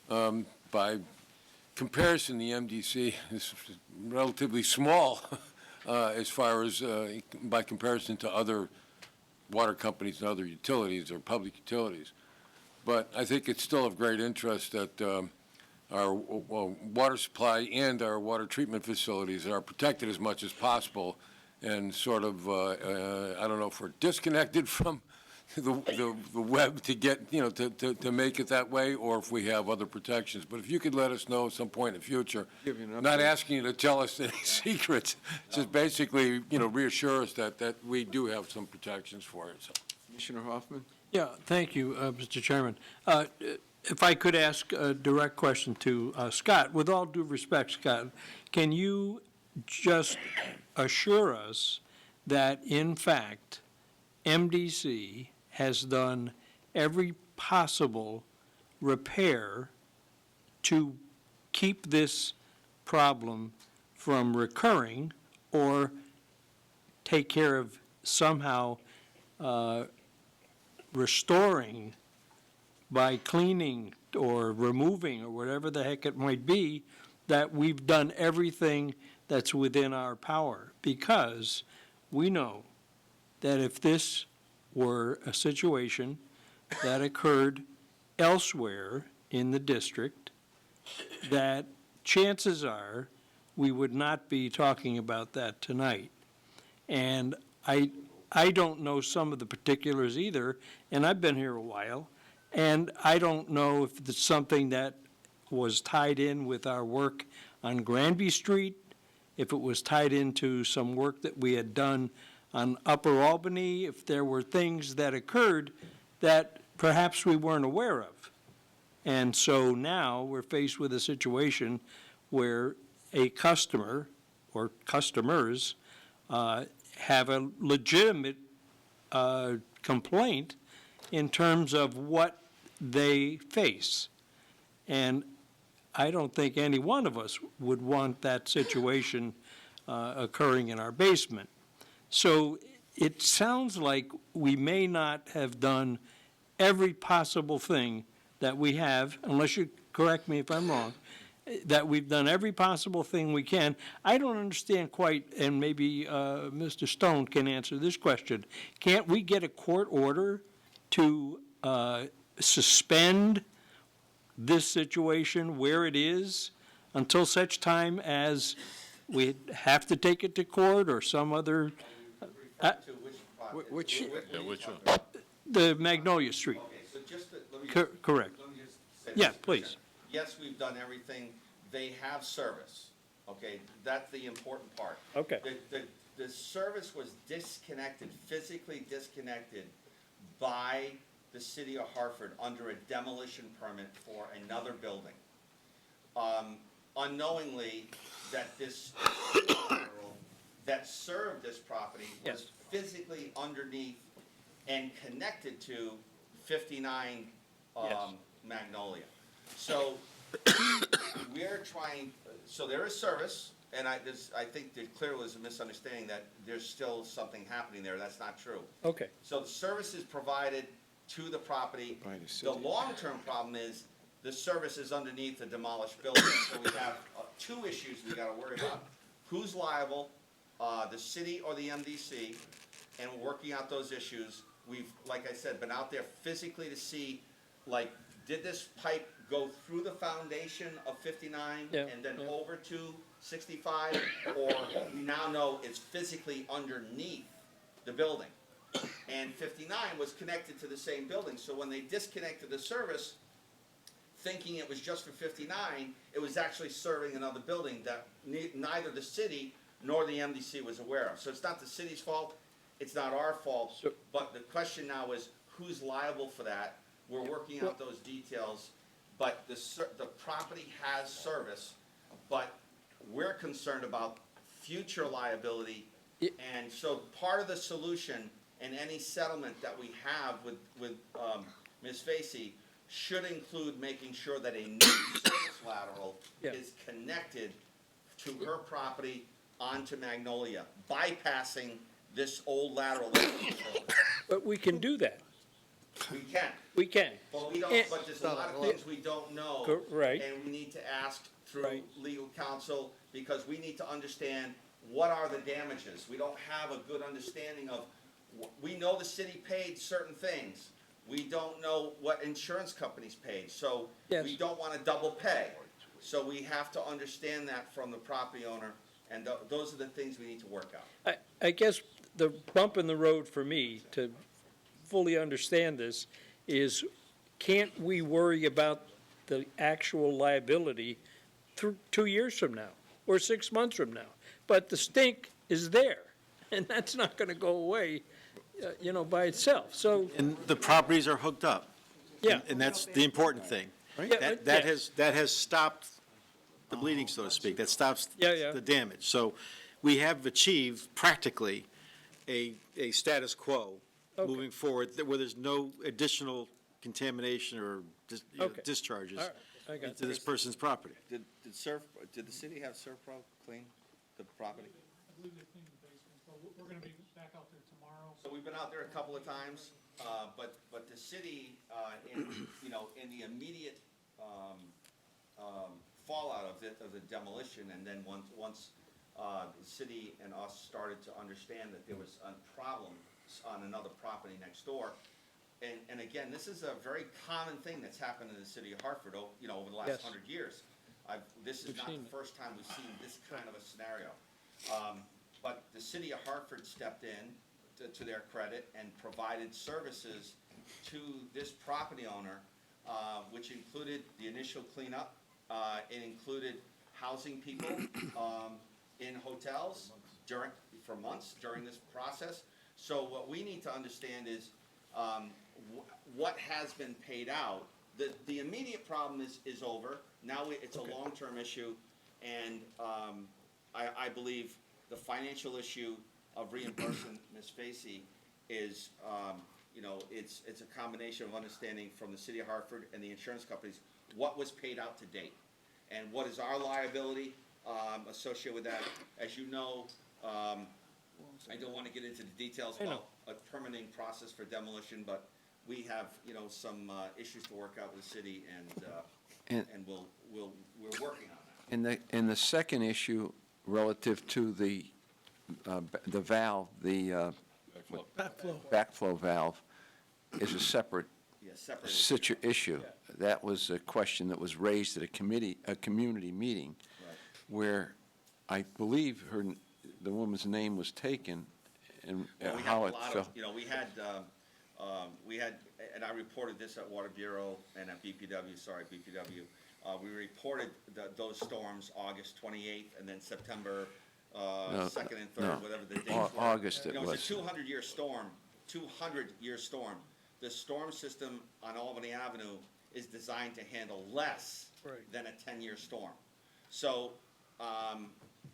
By comparison, the MDC is relatively small as far as by comparison to other water companies and other utilities or public utilities. But I think it's still of great interest that our water supply and our water treatment facilities are protected as much as possible and sort of, I don't know if we're disconnected from the web to get, to make it that way, or if we have other protections. But if you could let us know at some point in the future, Give you an not update. asking you to tell us any secrets, just basically, reassure us that we do have some protections for it. So. Commissioner Hoffman? yeah, thank you, Mr. Chairman. If I could ask a direct question to Scott, with all due respect, Scott, can you just assure us that, in fact, MDC has done every possible repair to keep this problem from recurring, or take care of somehow restoring by cleaning or removing or whatever the heck it might be, that we've done everything that's within our power? Because we know that if this were a situation that occurred elsewhere in the district, that chances are we would not be talking about that tonight. And I don't know some of the particulars either, and I've been here a while, and I don't know if it's something that was tied in with our work on Granby Street, if it was tied into some work that we had done on Upper Albany, if there were things that occurred that perhaps we weren't aware of. And so now we're faced with a situation where a customer or customers have a legitimate complaint in terms of what they face. And I don't think any one of us would want that situation occurring in our basement. So it sounds like we may not have done every possible thing that we have, unless you correct me if I'm wrong, that we've done every possible thing we can. I don't understand quite, and maybe Mr. Stone can answer this question. Can't we get a court order to suspend this situation where it is until such time as we have to take it to court or some other, Which, Yeah, which one? the Magnolia Street? Okay, so just to, let me Cor- just. correct. Let me just say Yeah, this, please. Yes, we've done everything. They have service, okay? That's the important part. Okay. The service was disconnected, physically disconnected by the city of Hartford under a demolition permit for another building. Unknowingly, that this that served this property was physically underneath and connected to 59 Magnolia. So we're trying, so there is service, and I think there clearly was a misunderstanding that there's still something happening there. That's not true. Okay. So the service is provided to the property. By the The city. long-term problem is the service is underneath the demolished building. So we have two issues we gotta worry about. Who's liable, the city or the MDC? And we're working out those issues. We've, like I said, been out there physically to see, like, did this pipe go through the foundation of 59 Yeah, and then yeah. over to 65? Or we now know it's physically underneath the building. And 59 was connected to the same building, so when they disconnected the service, thinking it was just for 59, it was actually serving another building that neither the city nor the MDC was aware of. So it's not the city's fault, it's not our fault, but the question now is, who's liable for that? We're working out those details, but the property has service, but we're concerned about future liability. And so part of the solution and any settlement that we have with Ms. Facey should include making sure that a new service lateral is connected to her property onto Magnolia, bypassing this old lateral. But we can do that. We can. We can. But we don't, but there's a lot of things we don't know. Right. And we need to ask through legal counsel, because we need to understand what are the damages. We don't have a good understanding of, we know the city paid certain things. We don't know what insurance companies paid, so we don't want to double pay. So we have to understand that from the property owner, and those are the things we need to work out. I guess the bump in the road for me to fully understand this is, can't we worry about the actual liability 2 years from now or 6 months from now? But the stink is there, and that's not going to go away, by itself. So, And the properties are hooked up. yeah. And that's the important thing. Yeah, That has stopped the bleeding, so to speak. That stops the damage. So we have achieved practically a status quo moving forward, where there's no additional contamination or discharges All right. I got into this person's property. Did the city have ServPro clean the property? I believe they cleaned the basement, so we're gonna be back out there tomorrow. So we've been out there a couple of times, but the city, in the immediate fallout of the demolition, and then once the city and us started to understand that there was a problem on another property next door, and again, this is a very common thing that's happened in the city of Hartford, over the last 100 years. This is not the first time we've seen this kind of a scenario. But the city of Hartford stepped in, to their credit, and provided services to this property owner, which included the initial cleanup. It included housing people in hotels for months during this process. So what we need to understand is what has been paid out. The immediate problem is over. Now it's a long-term issue, and I believe the financial issue of reimbursing Ms. Facey is, it's a combination of understanding from the city of Hartford and the insurance companies what was paid out to date, and what is our liability associated with that. As you know, I don't want to get into the details about a permitting process for demolition, but we have, some issues to work out with the city, and And- we're working on that. In the second issue relative to the valve, the backflow valve is a separate issue. That was a question that was raised at a community meeting where I believe the woman's name was taken and Well, we had how a it lot felt. of, we had, and I reported this at Water Bureau and at BPW. We reported those storms August 28th and then September 2nd and 3rd, whatever the dates were. August it It was was. a 200-year storm, 200-year storm. The storm system on Albany Avenue is designed to handle less than a 10-year storm. So,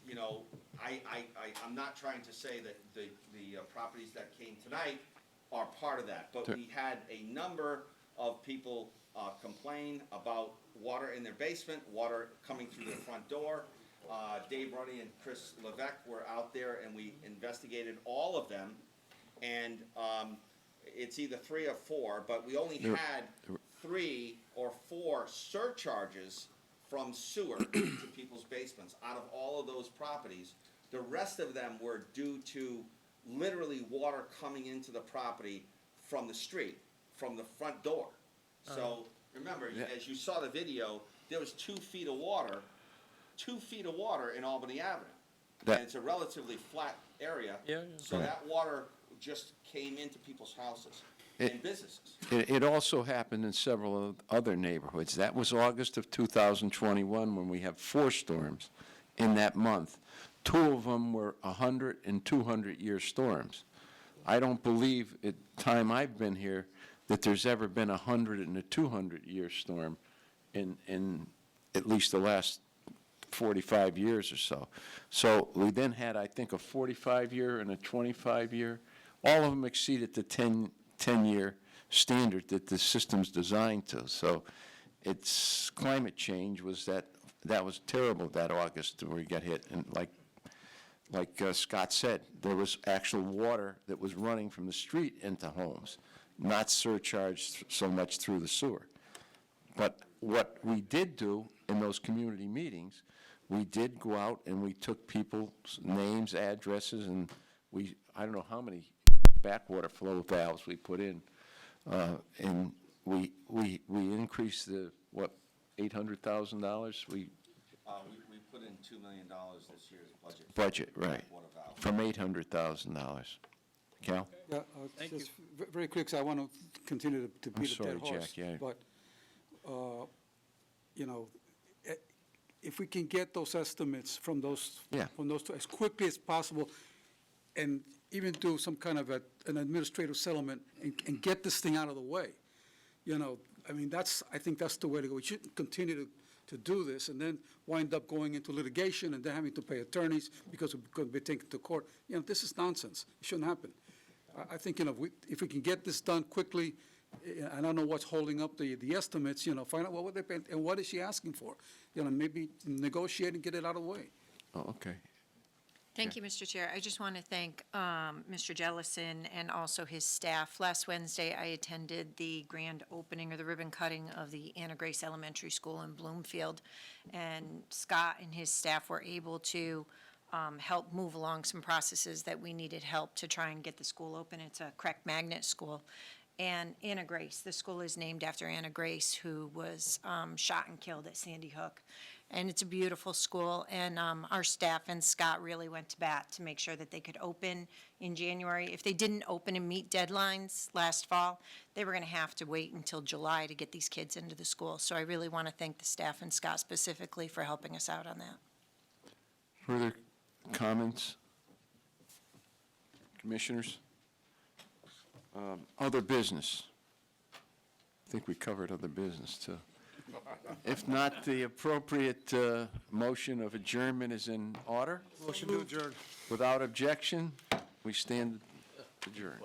you know, I'm not trying to say that the properties that came tonight are part of that, but we had a number of people complain about water in their basement, water coming through their front door. Dave Ruddy and Chris Levesque were out there and we investigated all of them. And it's either 3 or 4, but we only had 3 or 4 surcharges from sewer to people's basements out of all of those properties. The rest of them were due to literally water coming into the property from the street, from the front door. So remember, as you saw the video, there was 2 feet of water in Albany Avenue. And it's a relatively flat area. So that water just came into people's houses and businesses. It also happened in several other neighborhoods. That was August of 2021 when we have 4 storms in that month. 2 of them were 100 and 200-year storms. I don't believe, at the time I've been here, that there's ever been a 100 and a 200-year storm in at least the last 45 years or so. So we then had, I think, a 45-year and a 25-year. All of them exceeded the 10-year standard that the system's designed to. So it's climate change was that was terrible that August where we got hit. And like Scott said, there was actual water that was running from the street into homes, not surcharged so much through the sewer. But what we did do in those community meetings, we did go out and we took people's names, addresses, and I don't know how many backwater flow valves we put in. And we increased $800,000? We put in $2 million this year's budget. Budget, right, from $800,000. Cal? Yeah, just very quick, 'cause I want to continue to beat a dead horse. Jack, yeah. But, you know, if we can get those estimates from those two as quickly as possible, and even do some kind of an administrative settlement and get this thing out of the way, you know, I mean, I think that's the way to go. We shouldn't continue to do this and then wind up going into litigation and then having to pay attorneys because we're going to be taken to court. You know, this is nonsense. It shouldn't happen. I think, you know, if we can get this done quickly, I don't know what's holding up the estimates, you know, find out what they pay and what is she asking for. You know, maybe negotiate and get it out of the way. Oh, okay. Thank you, Mr. Chair. I just want to thank Mr. Jellison and also his staff. Last Wednesday, I attended the grand opening or the ribbon cutting of the Anna Grace Elementary School in Bloomfield, and Scott and his staff were able to help move along some processes that we needed help to try and get the school open. It's a Crack Magnet School. And Anna Grace, the school is named after Anna Grace, who was shot and killed at Sandy Hook. And it's a beautiful school, and our staff and Scott really went to bat to make sure that they could open in January. If they didn't open and meet deadlines last fall, they were going to have to wait until July to get these kids into the school. So I really want to thank the staff and Scott specifically for helping us out on that. Further comments? Commissioners? Other business? I think we covered other business, too. If not, the appropriate motion of adjournment is in order. Motion to adjourn. Without objection, we stand adjourned.